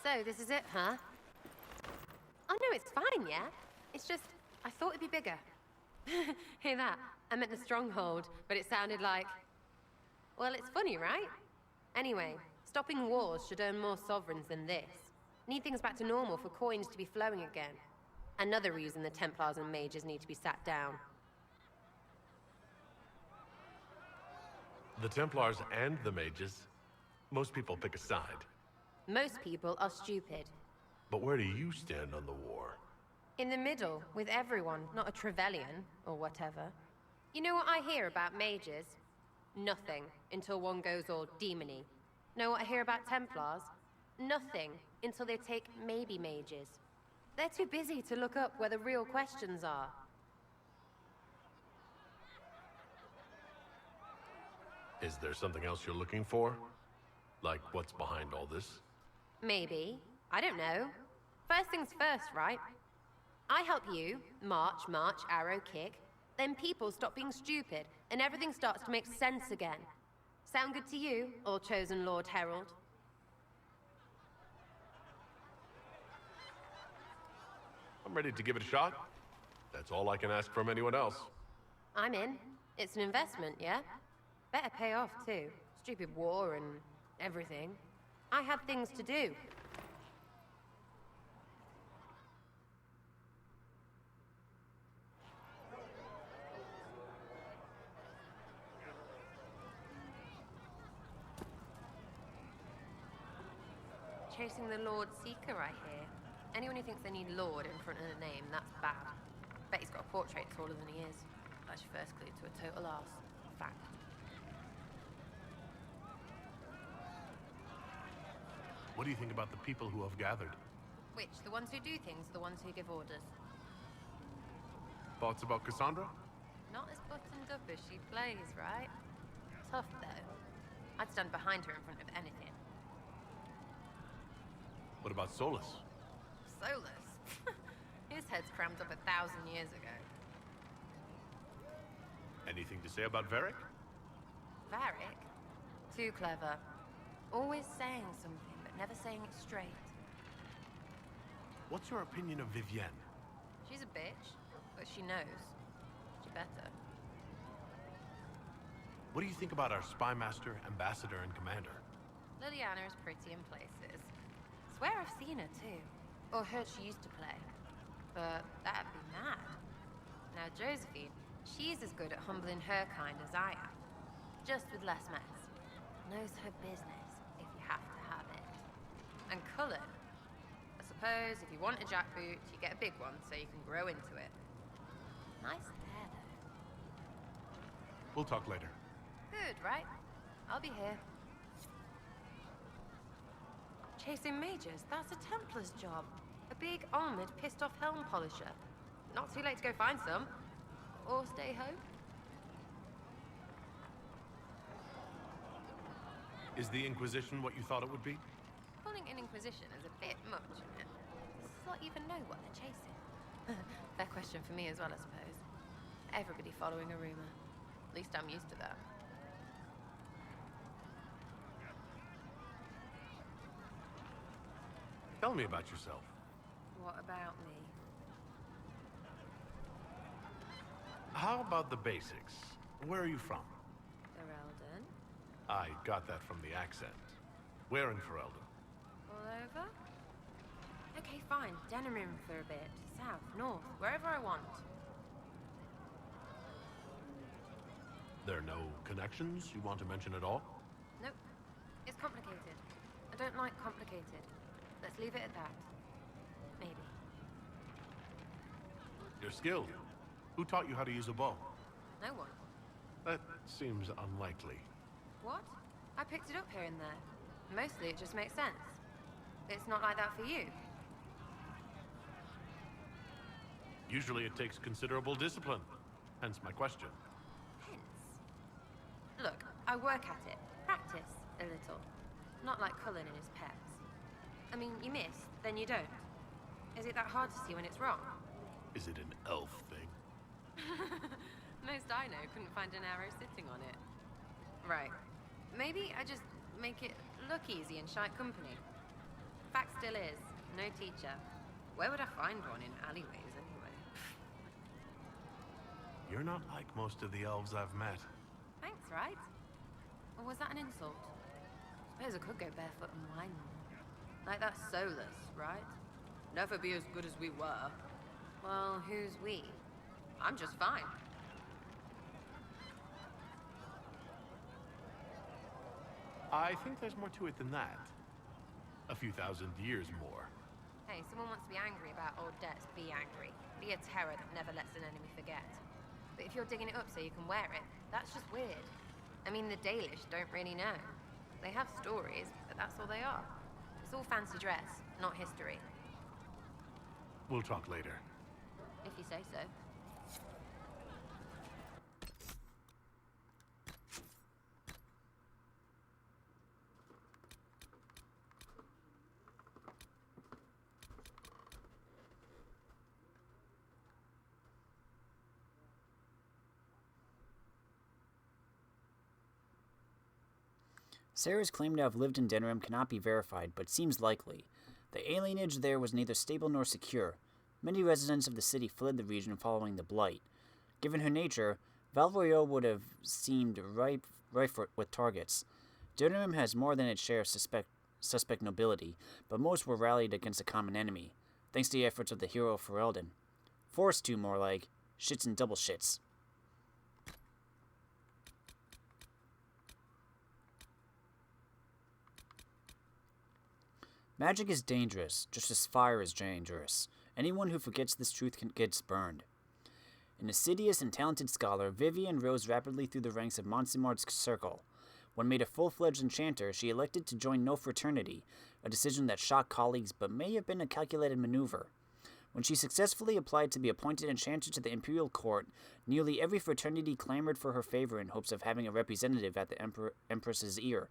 So, this is it, huh? Oh no, it's fine, yeah? It's just, I thought it'd be bigger. Hear that? I meant the stronghold, but it sounded like... Well, it's funny, right? Anyway, stopping wars should earn more sovereigns than this. Need things back to normal for coins to be flowing again. Another reason the Templars and mages need to be sat down. The Templars and the mages? Most people pick a side. Most people are stupid. But where do you stand on the war? In the middle, with everyone, not a Trevelyan, or whatever. You know what I hear about mages? Nothing, until one goes all demony. Know what I hear about Templars? Nothing, until they take maybe mages. They're too busy to look up where the real questions are. Is there something else you're looking for? Like what's behind all this? Maybe. I don't know. First things first, right? I help you, march, arrow, kick. Then people stop being stupid, and everything starts to make sense again. Sound good to you, all chosen Lord Herald? I'm ready to give it a shot. That's all I can ask from anyone else. I'm in. It's an investment, yeah? Better pay off, too. Stupid war and everything. I have things to do. Chasing the Lord Seeker, I hear. Anyone who thinks they need Lord in front of the name, that's bad. Bet he's got a portrait taller than he is. That's your first clue to a total arse. Fact. What do you think about the people who have gathered? Which? The ones who do things, the ones who give orders? Thoughts about Cassandra? Not as buttoned up as she plays, right? Tough, though. I'd stand behind her in front of anything. What about Solus? Solus? His head's crammed up 1,000 years ago. Anything to say about Varric? Varric? Too clever. Always saying something, but never saying it straight. What's your opinion of Vivienne? She's a bitch, but she knows. She better. What do you think about our spy master, ambassador, and commander? Liliana is pretty in places. Swear I've seen her too. Or heard she used to play. But that'd be mad. Now Josephine, she's as good at humbling her kind as I am. Just with less mess. Knows her business, if you have to have it. And Cullen. I suppose if you want a jackboot, you get a big one so you can grow into it. Nice there, though. We'll talk later. Good, right? I'll be here. Chasing mages, that's a Templar's job. A big, armored, pissed-off helm polisher. Not too late to go find some. Or stay home. Is the Inquisition what you thought it would be? Calling an Inquisition is a bit much, isn't it? Does not even know what they're chasing? Fair question for me as well, I suppose. Everybody following a rumor. At least I'm used to that. Tell me about yourself. What about me? How about the basics? Where are you from? Ferelden? I got that from the accent. Where in Ferelden? All over? Okay, fine. Denerim for a bit. South, north, wherever I want. There are no connections you want to mention at all? Nope. It's complicated. I don't like complicated. Let's leave it at that. Maybe. You're skilled. Who taught you how to use a bow? No one. That seems unlikely. What? I picked it up here and there. Mostly it just makes sense. It's not like that for you. Usually it takes considerable discipline. Hence my question. Hence? Look, I work at it. Practice a little. Not like Cullen and his pets. I mean, you miss, then you don't. Is it that hard to see when it's wrong? Is it an elf thing? Most I know couldn't find an arrow sitting on it. Right. Maybe I just make it look easy in shite company. Fact still is, no teacher. Where would I find one in alleyways anyway? You're not like most of the elves I've met. Thanks, right? Or was that an insult? Suppose I could go barefoot and whine more. Like that Solus, right? Never be as good as we were. Well, who's we? I'm just fine. I think there's more to it than that. A few thousand years more. Hey, someone wants to be angry about old debts, be angry. Be a terror that never lets an enemy forget. But if you're digging it up so you can wear it, that's just weird. I mean, the Dalish don't really know. They have stories, but that's all they are. It's all fancy dress, not history. We'll talk later. If you say so. Sarah's claim to have lived in Denerim cannot be verified, but seems likely. The alienage there was neither stable nor secure. Many residents of the city fled the region following the Blight. Given her nature, Val Royeaux would have seemed rife with targets. Denerim has more than its share of suspect nobility, but most were rallied against a common enemy, thanks to the efforts of the hero Ferelden. Forced to, more like, shits and double shits. Magic is dangerous, just as fire is dangerous. Anyone who forgets this truth gets burned. An assiduous and talented scholar, Vivian rose rapidly through the ranks of Monsimard's circle. When made a full-fledged enchanter, she elected to join no fraternity, a decision that shocked colleagues but may have been a calculated maneuver. When she successfully applied to be appointed enchanter to the imperial court, nearly every fraternity clamored for her favor in hopes of having a representative at the Empress's ear.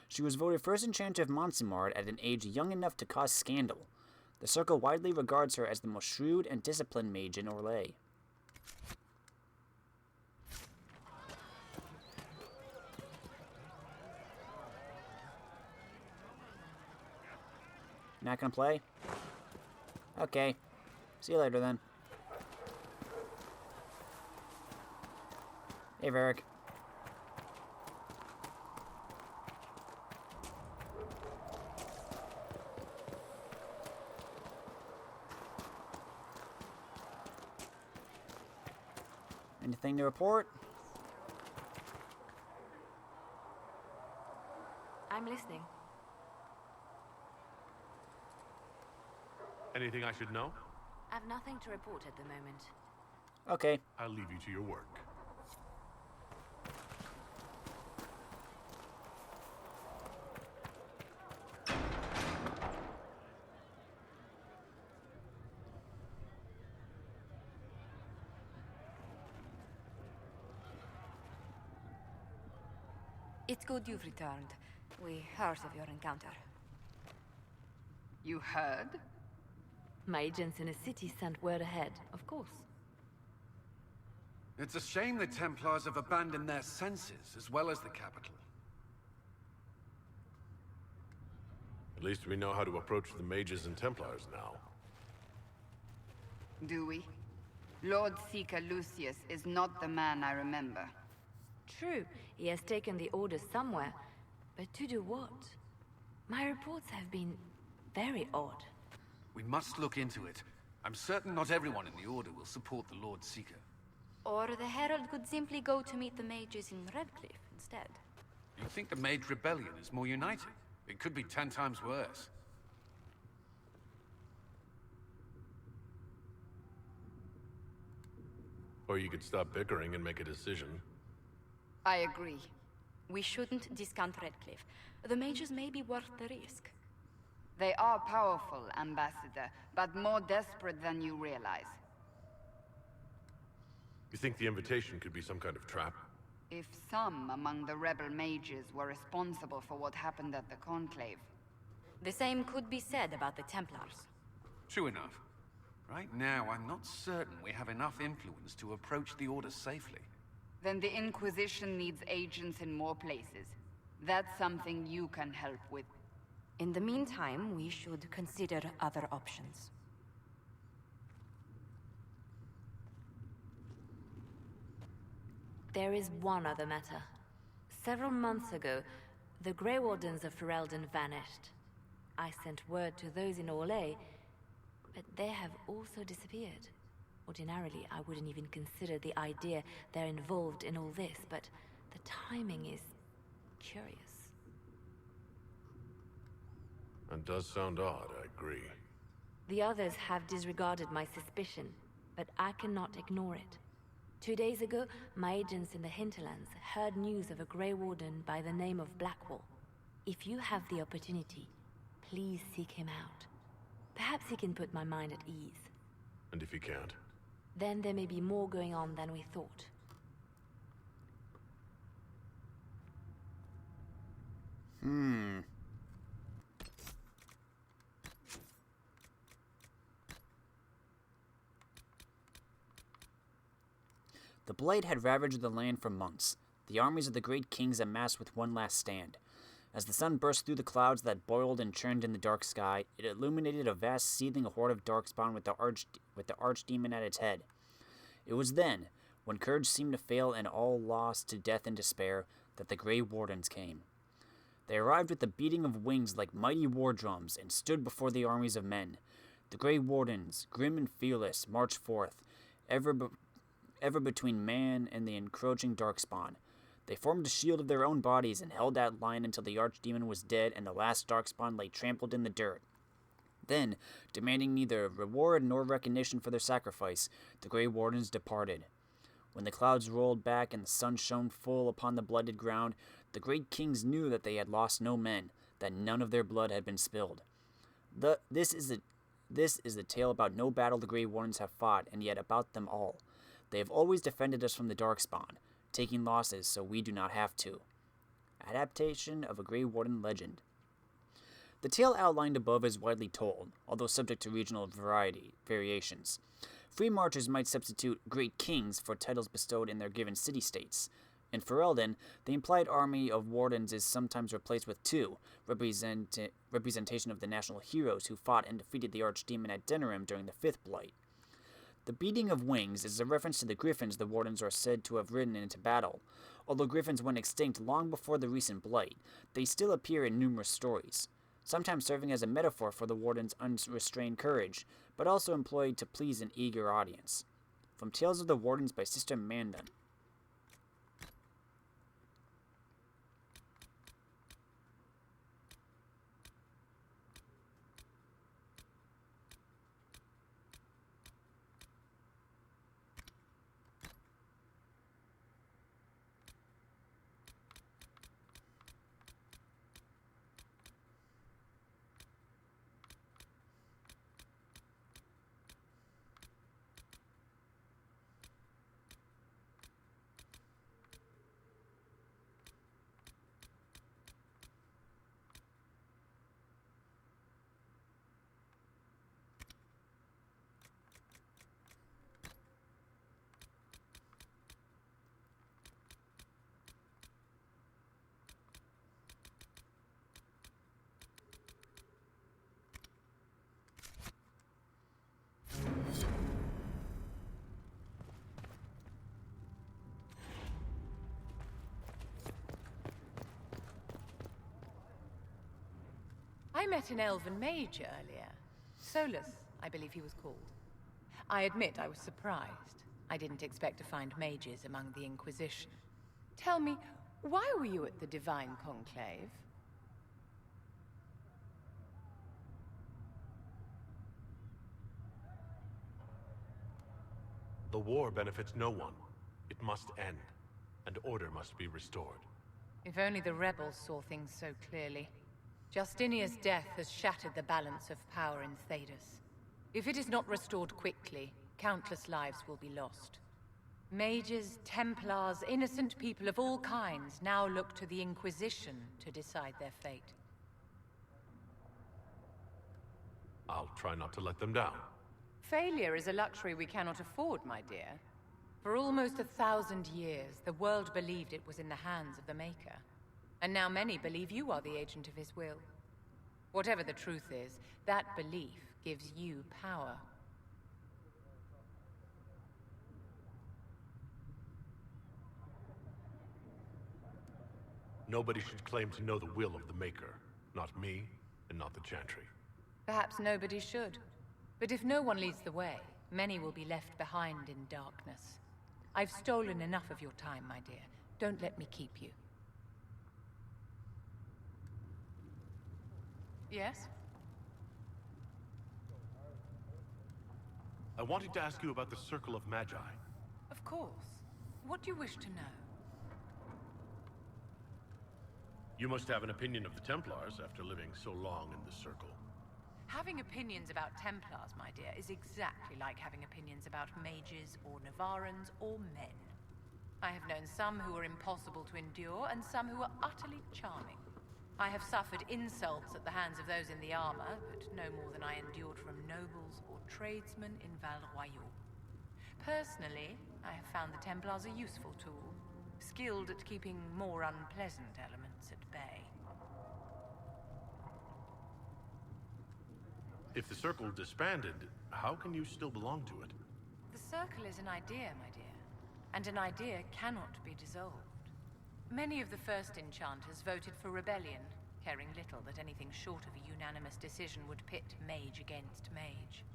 She was voted first enchanter of Monsimard at an age young enough to cause scandal. The circle widely regards her as the most shrewd and disciplined mage in Orlais. Not gonna play? Okay. See you later then. Hey, Varric. Anything to report? I'm listening. Anything I should know? I've nothing to report at the moment. Okay. I'll leave you to your work. It's good you've returned. We heard of your encounter. You heard? My agents in the city sent word ahead, of course. It's a shame the Templars have abandoned their senses, as well as the capital. At least we know how to approach the mages and Templars now. Do we? Lord Seeker Lucius is not the man I remember. True, he has taken the Order somewhere, but to do what? My reports have been very odd. We must look into it. I'm certain not everyone in the Order will support the Lord Seeker. Or the Herald could simply go to meet the mages in Redcliffe instead. You think the Mage Rebellion is more united? It could be 10 times worse. Or you could stop bickering and make a decision. I agree. We shouldn't discount Redcliffe. The mages may be worth the risk. They are powerful, Ambassador, but more desperate than you realize. You think the invitation could be some kind of trap? If some among the rebel mages were responsible for what happened at the Conclave. The same could be said about the Templars. True enough. Right now, I'm not certain we have enough influence to approach the Order safely. Then the Inquisition needs agents in more places. That's something you can help with. In the meantime, we should consider other options. There is one other matter. Several months ago, the Grey Wardens of Ferelden vanished. I sent word to those in Orlais, but they have also disappeared. Ordinarily, I wouldn't even consider the idea they're involved in all this, but the timing is curious. That does sound odd, I agree. The others have disregarded my suspicion, but I cannot ignore it. 2 days ago, my agents in the hinterlands heard news of a Grey Warden by the name of Blackwall. If you have the opportunity, please seek him out. Perhaps he can put my mind at ease. And if he can't? Then there may be more going on than we thought. The Blight had ravaged the land for months. The armies of the great kings amassed with one last stand. As the sun burst through the clouds that boiled and churned in the dark sky, it illuminated a vast seething horde of darkspawn with the archdemon at its head. It was then, when courage seemed to fail and all lost to death and despair, that the Grey Wardens came. They arrived with the beating of wings like mighty war drums and stood before the armies of men. The Grey Wardens, grim and fearless, marched forth, ever between man and the encroaching darkspawn. They formed a shield of their own bodies and held that line until the archdemon was dead and the last darkspawn lay trampled in the dirt. Then, demanding neither reward nor recognition for their sacrifice, the Grey Wardens departed. When the clouds rolled back and the sun shone full upon the blooded ground, the great kings knew that they had lost no men, that none of their blood had been spilled. This is a tale about no battle the Grey Wardens have fought, and yet about them all. They have always defended us from the Darkspawn, taking losses so we do not have to. Adaptation of a Grey Warden legend. The tale outlined above is widely told, although subject to regional variations. Free marchers might substitute Great Kings for titles bestowed in their given city-states. In Ferelden, the implied army of wardens is sometimes replaced with two, representation of the national heroes who fought and defeated the archdemon at Denerim during the Fifth Blight. The beating of wings is a reference to the griffins the wardens are said to have ridden into battle. Although griffins went extinct long before the recent blight, they still appear in numerous stories, sometimes serving as a metaphor for the warden's unrestrained courage, but also employed to please an eager audience. From Tales of the Wardens by Sister Mandan. I met an elven mage earlier. Solus, I believe he was called. I admit I was surprised. I didn't expect to find mages among the Inquisition. Tell me, why were you at the Divine Conclave? The war benefits no one. It must end, and order must be restored. If only the rebels saw things so clearly. Justinia's death has shattered the balance of power in Thedas. If it is not restored quickly, countless lives will be lost. Mages, Templars, innocent people of all kinds now look to the Inquisition to decide their fate. I'll try not to let them down. Failure is a luxury we cannot afford, my dear. For almost 1,000 years, the world believed it was in the hands of the Maker. And now many believe you are the agent of his will. Whatever the truth is, that belief gives you power. Nobody should claim to know the will of the Maker. Not me, and not the chantry. Perhaps nobody should. But if no one leads the way, many will be left behind in darkness. I've stolen enough of your time, my dear. Don't let me keep you. Yes? I wanted to ask you about the Circle of Magi. Of course. What do you wish to know? You must have an opinion of the Templars after living so long in the Circle. Having opinions about Templars, my dear, is exactly like having opinions about mages or Navarrans or men. I have known some who were impossible to endure and some who were utterly charming. I have suffered insults at the hands of those in the armor, but no more than I endured from nobles or tradesmen in Val Royeaux. Personally, I have found the Templars a useful tool, skilled at keeping more unpleasant elements at bay. If the Circle disbanded, how can you still belong to it? The Circle is an idea, my dear, and an idea cannot be dissolved. Many of the first enchanters voted for rebellion, caring little that anything short of a unanimous decision would pit mage against mage.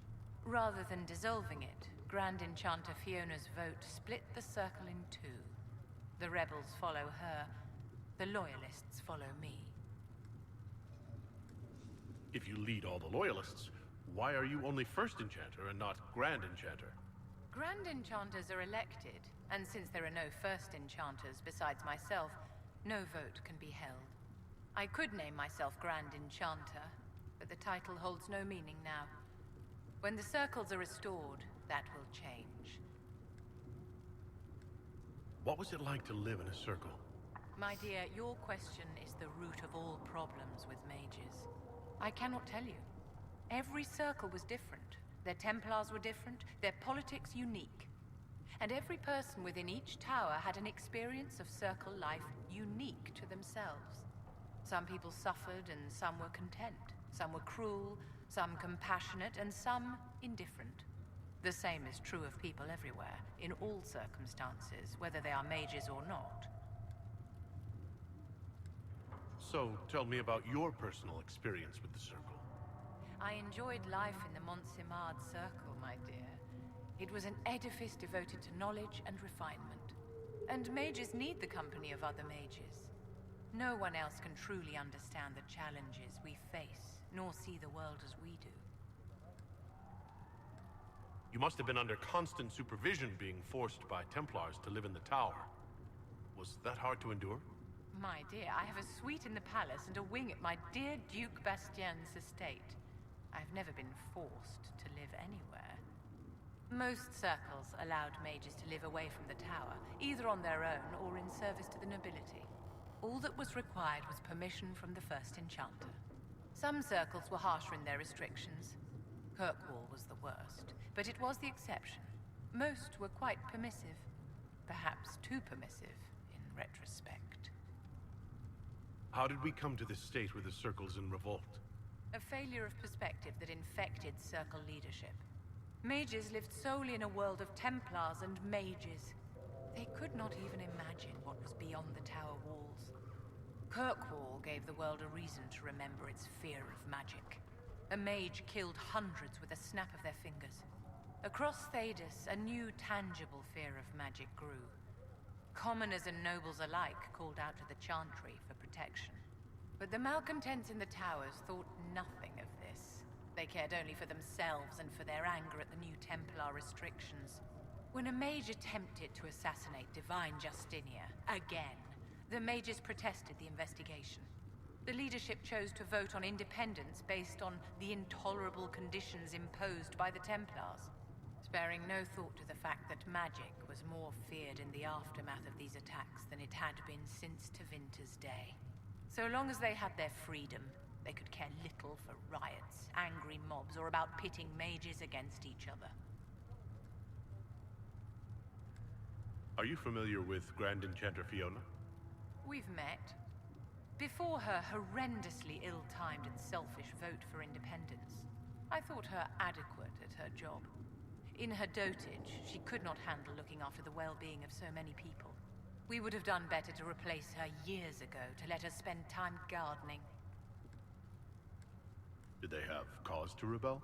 Rather than dissolving it, Grand Enchanter Fiona's vote split the Circle in two. The rebels follow her, the loyalists follow me. If you lead all the Loyalists, why are you only First Enchanter and not Grand Enchanter? Grand Enchanters are elected, and since there are no First Enchanters besides myself, no vote can be held. I could name myself Grand Enchanter, but the title holds no meaning now. When the circles are restored, that will change. What was it like to live in a circle? My dear, your question is the root of all problems with mages. I cannot tell you. Every circle was different. Their Templars were different, their politics unique. And every person within each tower had an experience of circle life unique to themselves. Some people suffered and some were content. Some were cruel, some compassionate, and some indifferent. The same is true of people everywhere, in all circumstances, whether they are mages or not. So, tell me about your personal experience with the Circle. I enjoyed life in the Montsimard Circle, my dear. It was an edifice devoted to knowledge and refinement. And mages need the company of other mages. No one else can truly understand the challenges we face, nor see the world as we do. You must have been under constant supervision being forced by Templars to live in the tower. Was that hard to endure? My dear, I have a suite in the palace and a wing at my dear Duke Bastien's estate. I've never been forced to live anywhere. Most circles allowed mages to live away from the tower, either on their own or in service to the nobility. All that was required was permission from the first enchanter. Some circles were harsher in their restrictions. Kirkwall was the worst, but it was the exception. Most were quite permissive. Perhaps too permissive, in retrospect. How did we come to this state where the Circle's in revolt? A failure of perspective that infected Circle leadership. Mages lived solely in a world of Templars and mages. They could not even imagine what was beyond the tower walls. Kirkwall gave the world a reason to remember its fear of magic. A mage killed hundreds with a snap of their fingers. Across Thedas, a new tangible fear of magic grew. Commoners and nobles alike called out to the chantry for protection. But the malcontents in the towers thought nothing of this. They cared only for themselves and for their anger at the new Templar restrictions. When a mage attempted to assassinate Divine Justinia, again, the mages protested the investigation. The leadership chose to vote on independence based on the intolerable conditions imposed by the Templars, sparing no thought to the fact that magic was more feared in the aftermath of these attacks than it had been since Tevinter's day. So long as they had their freedom, they could care little for riots, angry mobs, or about pitting mages against each other. Are you familiar with Grand Enchanter Fiona? We've met. Before her horrendously ill-timed and selfish vote for independence. I thought her adequate at her job. In her dotage, she could not handle looking after the well-being of so many people. We would have done better to replace her years ago, to let her spend time gardening. Did they have cause to rebel?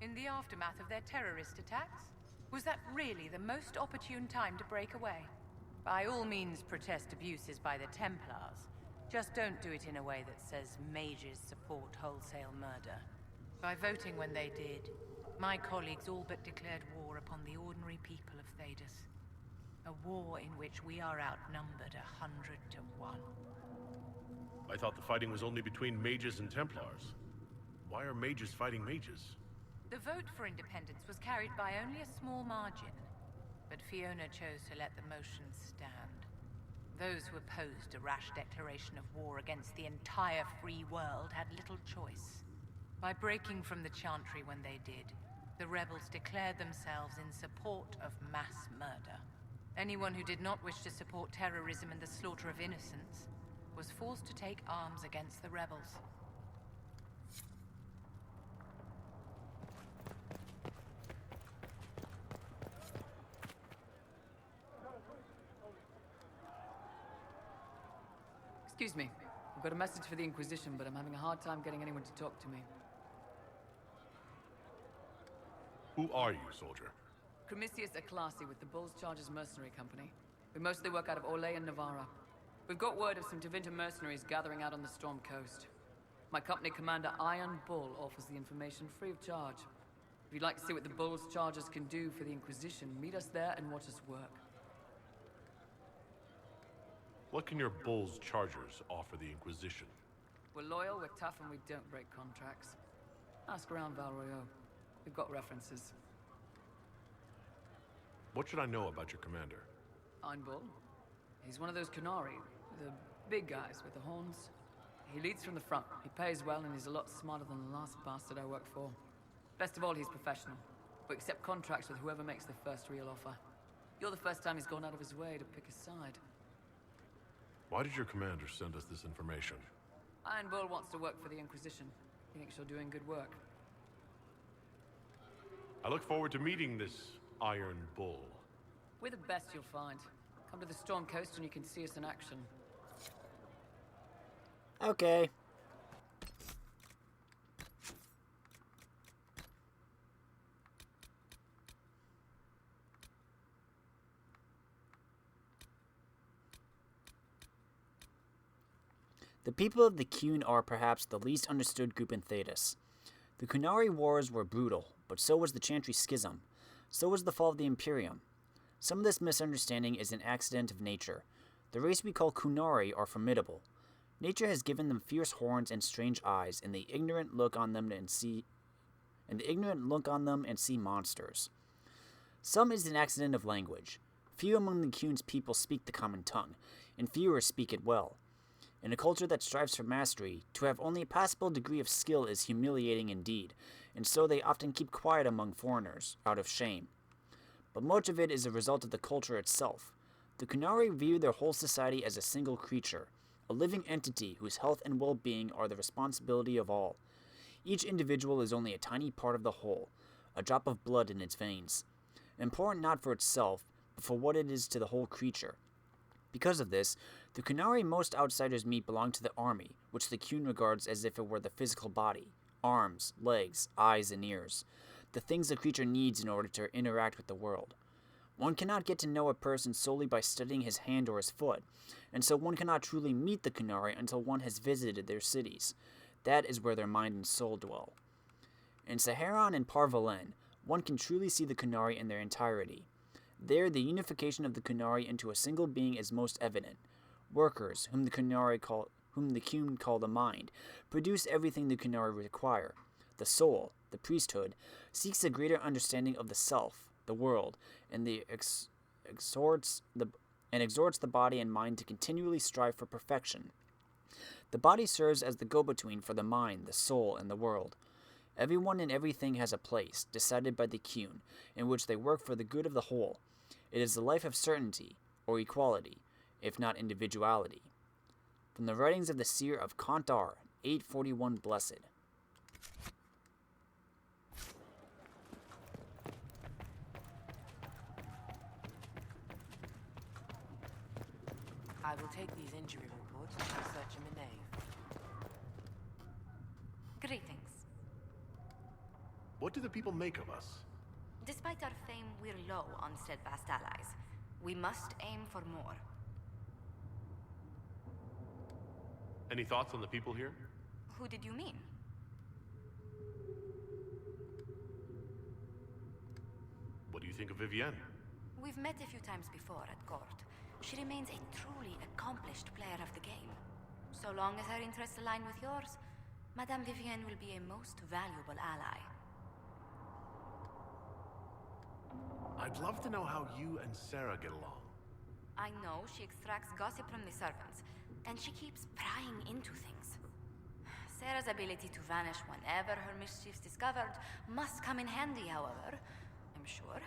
In the aftermath of their terrorist attacks? Was that really the most opportune time to break away? By all means, protest abuses by the Templars. Just don't do it in a way that says mages support wholesale murder. By voting when they did, my colleagues all but declared war upon the ordinary people of Thedas. A war in which we are outnumbered 100 to 1. I thought the fighting was only between mages and Templars. Why are mages fighting mages? The vote for independence was carried by only a small margin, but Fiona chose to let the motion stand. Those who opposed a rash declaration of war against the entire free world had little choice. By breaking from the chantry when they did, the rebels declared themselves in support of mass murder. Anyone who did not wish to support terrorism and the slaughter of innocents was forced to take arms against the rebels. Excuse me. I've got a message for the Inquisition, but I'm having a hard time getting anyone to talk to me. Who are you, soldier? Cremisius Aclasi with the Bulls Chargers Mercenary Company. We mostly work out of Orlais and Navarra. We've got word of some Tevinter mercenaries gathering out on the Storm Coast. My company commander, Iron Bull, offers the information free of charge. If you'd like to see what the Bulls Chargers can do for the Inquisition, meet us there and watch us work. What can your Bulls Chargers offer the Inquisition? We're loyal, we're tough, and we don't break contracts. Ask around Val Royeaux. We've got references. What should I know about your commander? Iron Bull? He's one of those Canari, the big guys with the horns. He leads from the front. He pays well, and he's a lot smarter than the last bastard I worked for. Best of all, he's professional. We accept contracts with whoever makes the first real offer. You're the first time he's gone out of his way to pick a side. Why did your commander send us this information? Iron Bull wants to work for the Inquisition. He thinks you're doing good work. I look forward to meeting this Iron Bull. We're the best you'll find. Come to the Storm Coast and you can see us in action. Okay. The people of the Qun are perhaps the least understood group in Thedas. The Qunari Wars were brutal, but so was the Chantry Schism. So was the fall of the Imperium. Some of this misunderstanding is an accident of nature. The race we call Qunari are formidable. Nature has given them fierce horns and strange eyes, and the ignorant look on them and see monsters. Some is an accident of language. Few among the Qun's people speak the common tongue, and fewer speak it well. In a culture that strives for mastery, to have only a passable degree of skill is humiliating indeed, and so they often keep quiet among foreigners, out of shame. But much of it is a result of the culture itself. The Qunari view their whole society as a single creature, a living entity whose health and well-being are the responsibility of all. Each individual is only a tiny part of the whole, a drop of blood in its veins, important not for itself, but for what it is to the whole creature. Because of this, the Qunari most outsiders meet belong to the army, which the Qun regards as if it were the physical body, arms, legs, eyes, and ears, the things a creature needs in order to interact with the world. One cannot get to know a person solely by studying his hand or his foot, and so one cannot truly meet the Qunari until one has visited their cities. That is where their mind and soul dwell. In Saharan and Parvalen, one can truly see the Qunari in their entirety. There, the unification of the Qunari into a single being is most evident. Workers, whom the Qun call the mind, produce everything the Qunari require. The soul, the priesthood, seeks a greater understanding of the self, the world, and exhorts the body and mind to continually strive for perfection. The body serves as the go-between for the mind, the soul, and the world. Everyone and everything has a place, decided by the Qun, in which they work for the good of the whole. It is the life of certainty, or equality, if not individuality. From the writings of the seer of Kantar, 841 Blessed. I will take these injury reports and search him in nave. Greetings. What do the people make of us? Despite our fame, we're low on steadfast allies. We must aim for more. Any thoughts on the people here? Who did you mean? What do you think of Vivienne? We've met a few times before at court. She remains a truly accomplished player of the game. So long as her interests align with yours, Madame Vivienne will be a most valuable ally. I'd love to know how you and Sarah get along. I know she extracts gossip from the servants, and she keeps prying into things. Sarah's ability to vanish whenever her mischief's discovered must come in handy, however, I'm sure.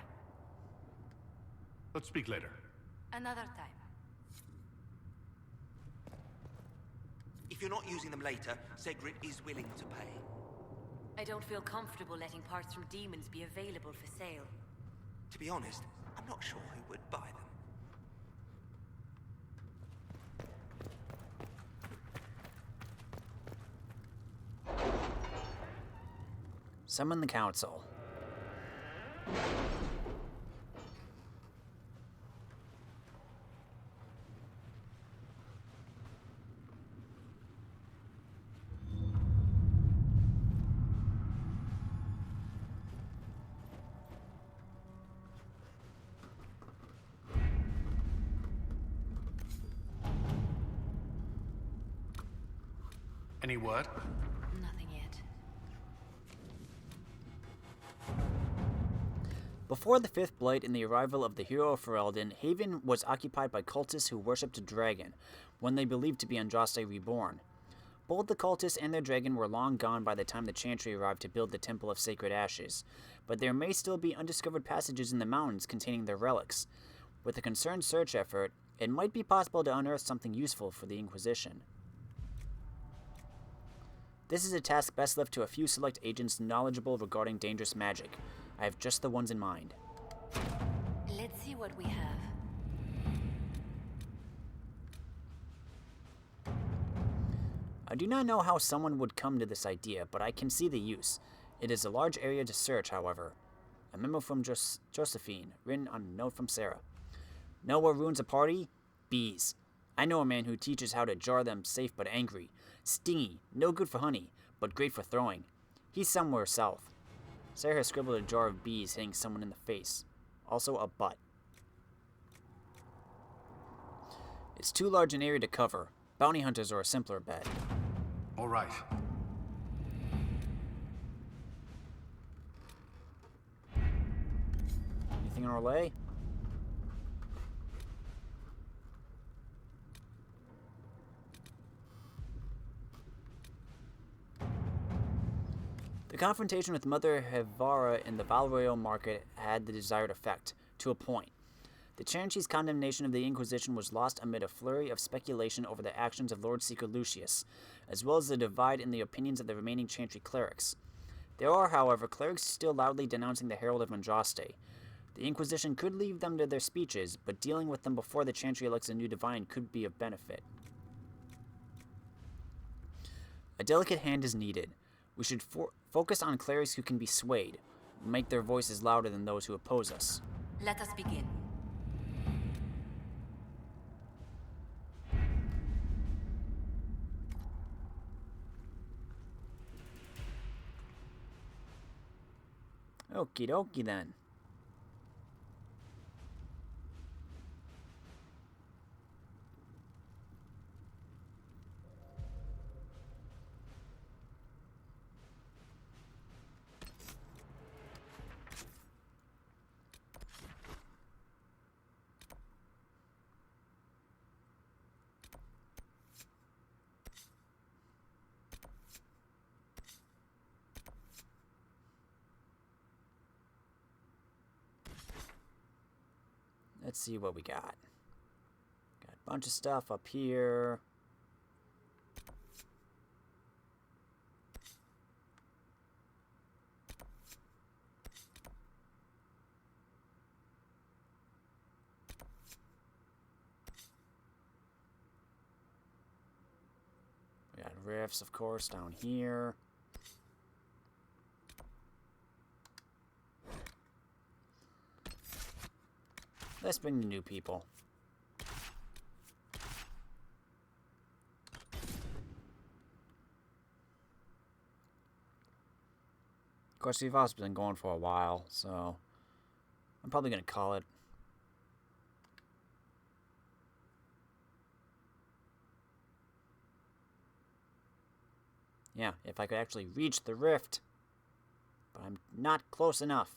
Let's speak later. Another time. If you're not using them later, Segrit is willing to pay. I don't feel comfortable letting parts from demons be available for sale. To be honest, I'm not sure who would buy them. Summon the council. Any word? Nothing yet. Before the Fifth Blight and the arrival of the hero of Ferelden, Haven was occupied by cultists who worshipped a dragon, one they believed to be Andraste reborn. Both the cultists and their dragon were long gone by the time the Chantry arrived to build the Temple of Sacred Ashes, but there may still be undiscovered passages in the mountains containing their relics. With a concerned search effort, it might be possible to unearth something useful for the Inquisition. This is a task best left to a few select agents knowledgeable regarding dangerous magic. I have just the ones in mind. Let's see what we have. I do not know how someone would come to this idea, but I can see the use. It is a large area to search, however. A memo from Josephine, written on a note from Sarah. Know what ruins a party? Bees. I know a man who teaches how to jar them safe but angry. Stingy, no good for honey, but great for throwing. He's somewhere south. Sarah has scribbled a jar of bees hitting someone in the face. Also a butt. It's too large an area to cover. Bounty hunters are a simpler bet. All right. Anything in Orlais? The confrontation with Mother Hevara in the Val Royeaux market had the desired effect, to a point. The Chantry's condemnation of the Inquisition was lost amid a flurry of speculation over the actions of Lord Seeker Lucius, as well as the divide in the opinions of the remaining Chantry clerics. There are, however, clerics still loudly denouncing the Herald of Andraste. The Inquisition could leave them to their speeches, but dealing with them before the Chantry elects a new divine could be of benefit. A delicate hand is needed. We should focus on clerics who can be swayed, make their voices louder than those who oppose us. Let us begin. Okie dokie then. Let's see what we got. Got a bunch of stuff up here. rifts, of course, down here. Let's bring the new people. Of course, we've also been going for a while, so I'm probably going to call it. Yeah, if I could actually reach the rift. But I'm not close enough.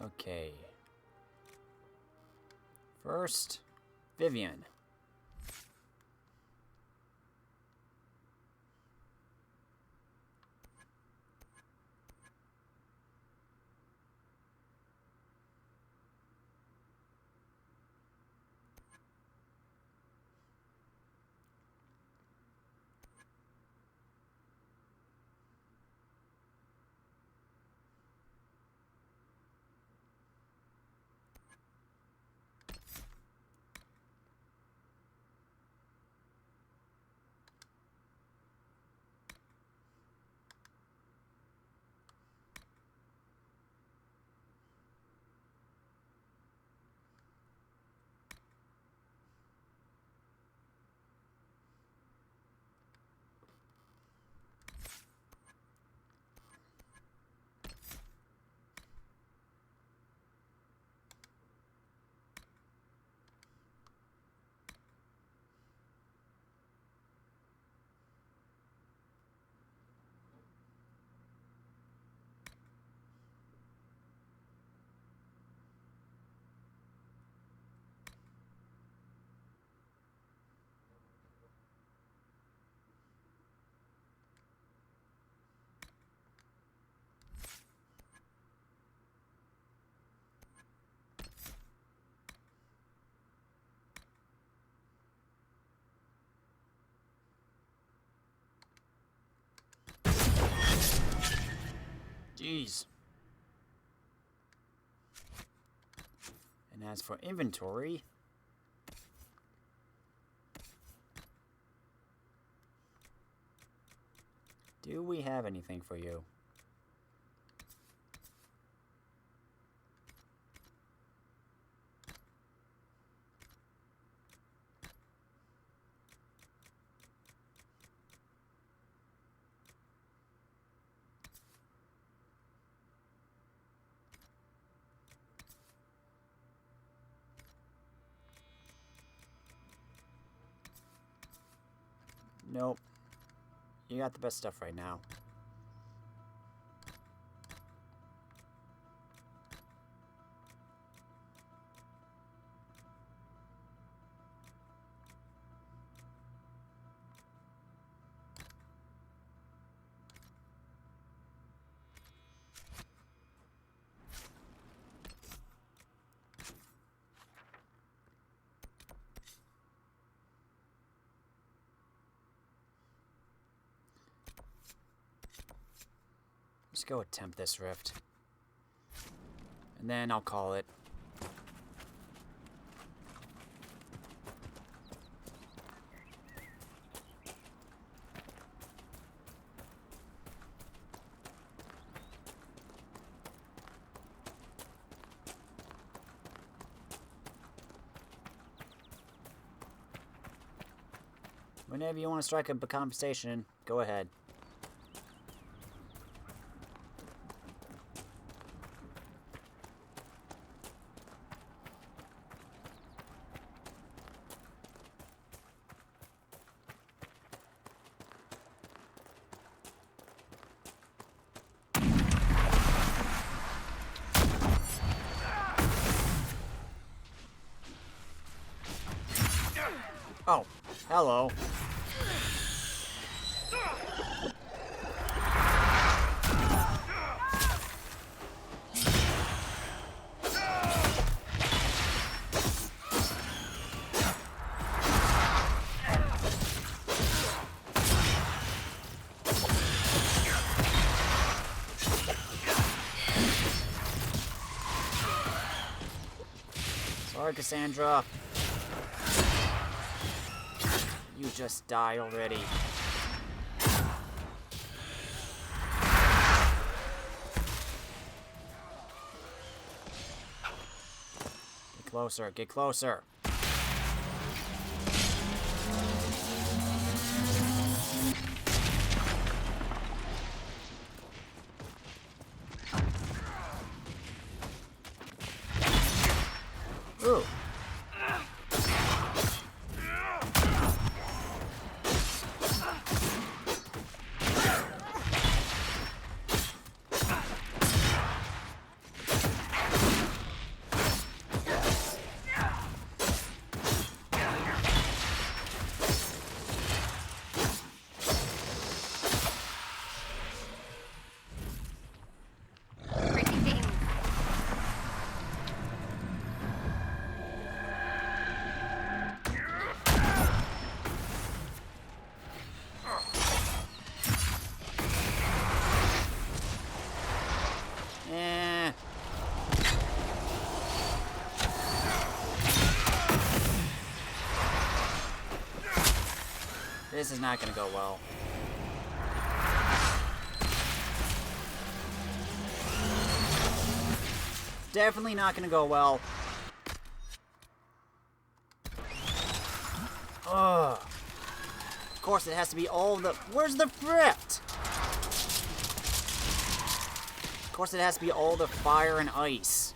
Okay. First, Vivian. Jeez. And as for inventory, do we have anything for you? Nope. You got the best stuff right now. Let's go attempt this rift. And then I'll call it. Whenever you want to strike up a conversation, go ahead. Oh, hello. Sorry, Cassandra. You just die already. Get closer, get closer. Ooh. This is not gonna go well. Definitely not gonna go well. Ugh. Of course it has to be all the... Where's the rift? Of course it has to be all the fire and ice.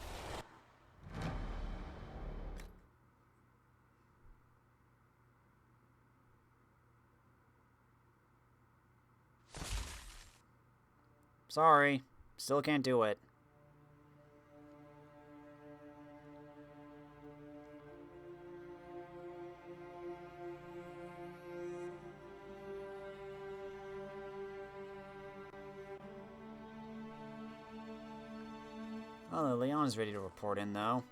Sorry, still can't do it. Well, Leon's ready to report in, though.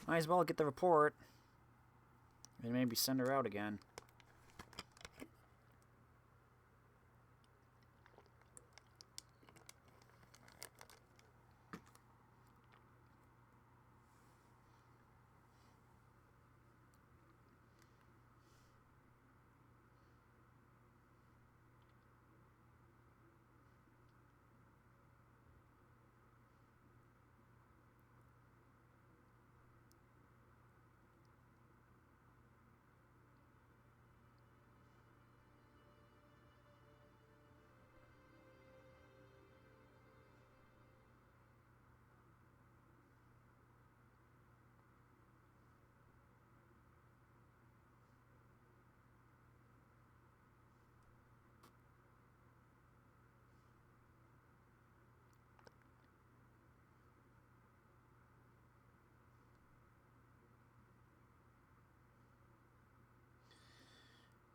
Might as well get the report. And maybe send her out again.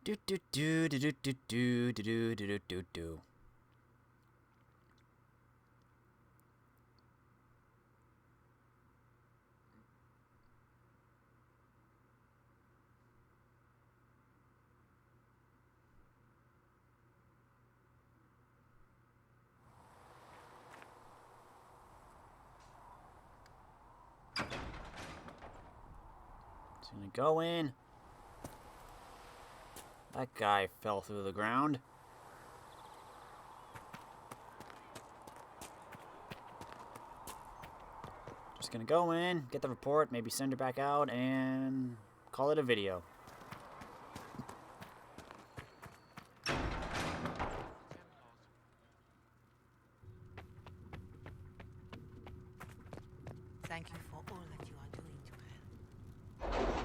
Do do do do do do do do do do do do. It's gonna go in. That guy fell through the ground. Just gonna go in, get the report, maybe send her back out, and call it a video. Thank you for all that you are doing to help.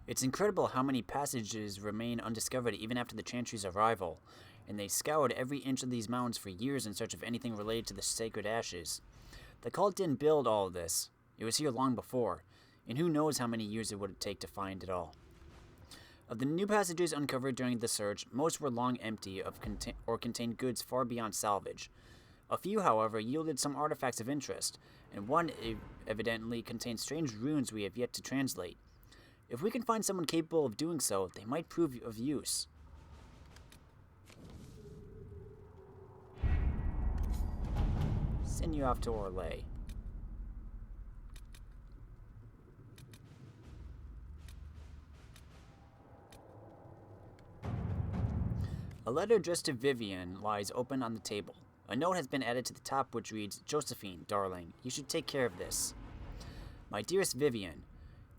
It's incredible how many passages remain undiscovered even after the Chantry's arrival, and they scoured every inch of these mountains for years in search of anything related to the sacred ashes. The cult didn't build all of this. It was here long before, and who knows how many years it would take to find it all. Of the new passages uncovered during the search, most were long empty or contained goods far beyond salvage. A few, however, yielded some artifacts of interest, and one evidently contained strange runes we have yet to translate. If we can find someone capable of doing so, they might prove of use. Send you off to Orlais. A letter addressed to Vivian lies open on the table. A note has been added to the top which reads, "Josephine, darling, you should take care of this. My dearest Vivian,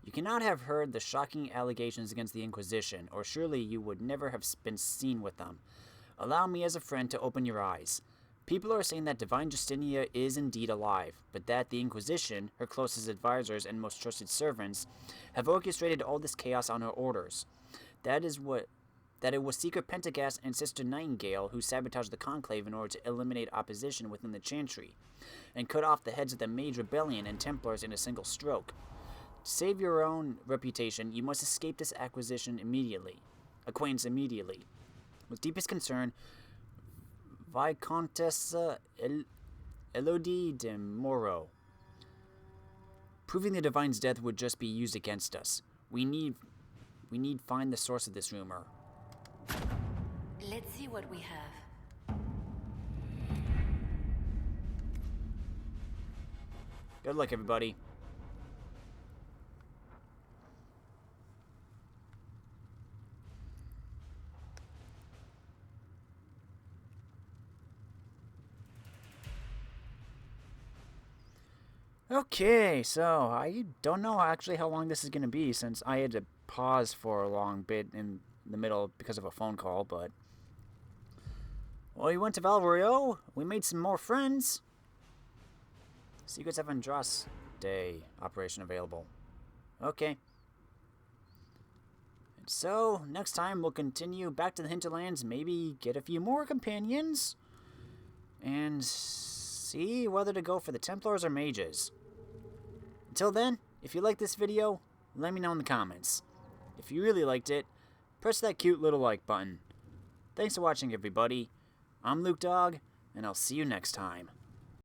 you cannot have heard the shocking allegations against the Inquisition, or surely you would never have been seen with them. Allow me as a friend to open your eyes. People are saying that Divine Justinia is indeed alive, but that the Inquisition, her closest advisors and most trusted servants, have orchestrated all this chaos on her orders. That it was Seeker Pentagast and Sister Nightingale who sabotaged the Conclave in order to eliminate opposition within the Chantry, and cut off the heads of the Mage Rebellion and Templars in a single stroke. To save your own reputation, you must escape this acquaintance immediately. With deepest concern, Viscountess Elodie de Moreau. Proving the Divine's death would just be used against us. We need find the source of this rumor." Let's see what we have. Good luck, everybody. Okay, so I don't know actually how long this is going to be since I had to pause for a long bit in the middle because of a phone call, but... Well, we went to Val Royeaux, we made some more friends. Secrets of Andraste operation available. Okay. And so, next time we'll continue back to the Hinterlands, maybe get a few more companions, and see whether to go for the Templars or Mages. Until then, if you like this video, let me know in the comments. If you really liked it, press that cute little like button. Thanks for watching, everybody. I'm Luke Dog, and I'll see you next time.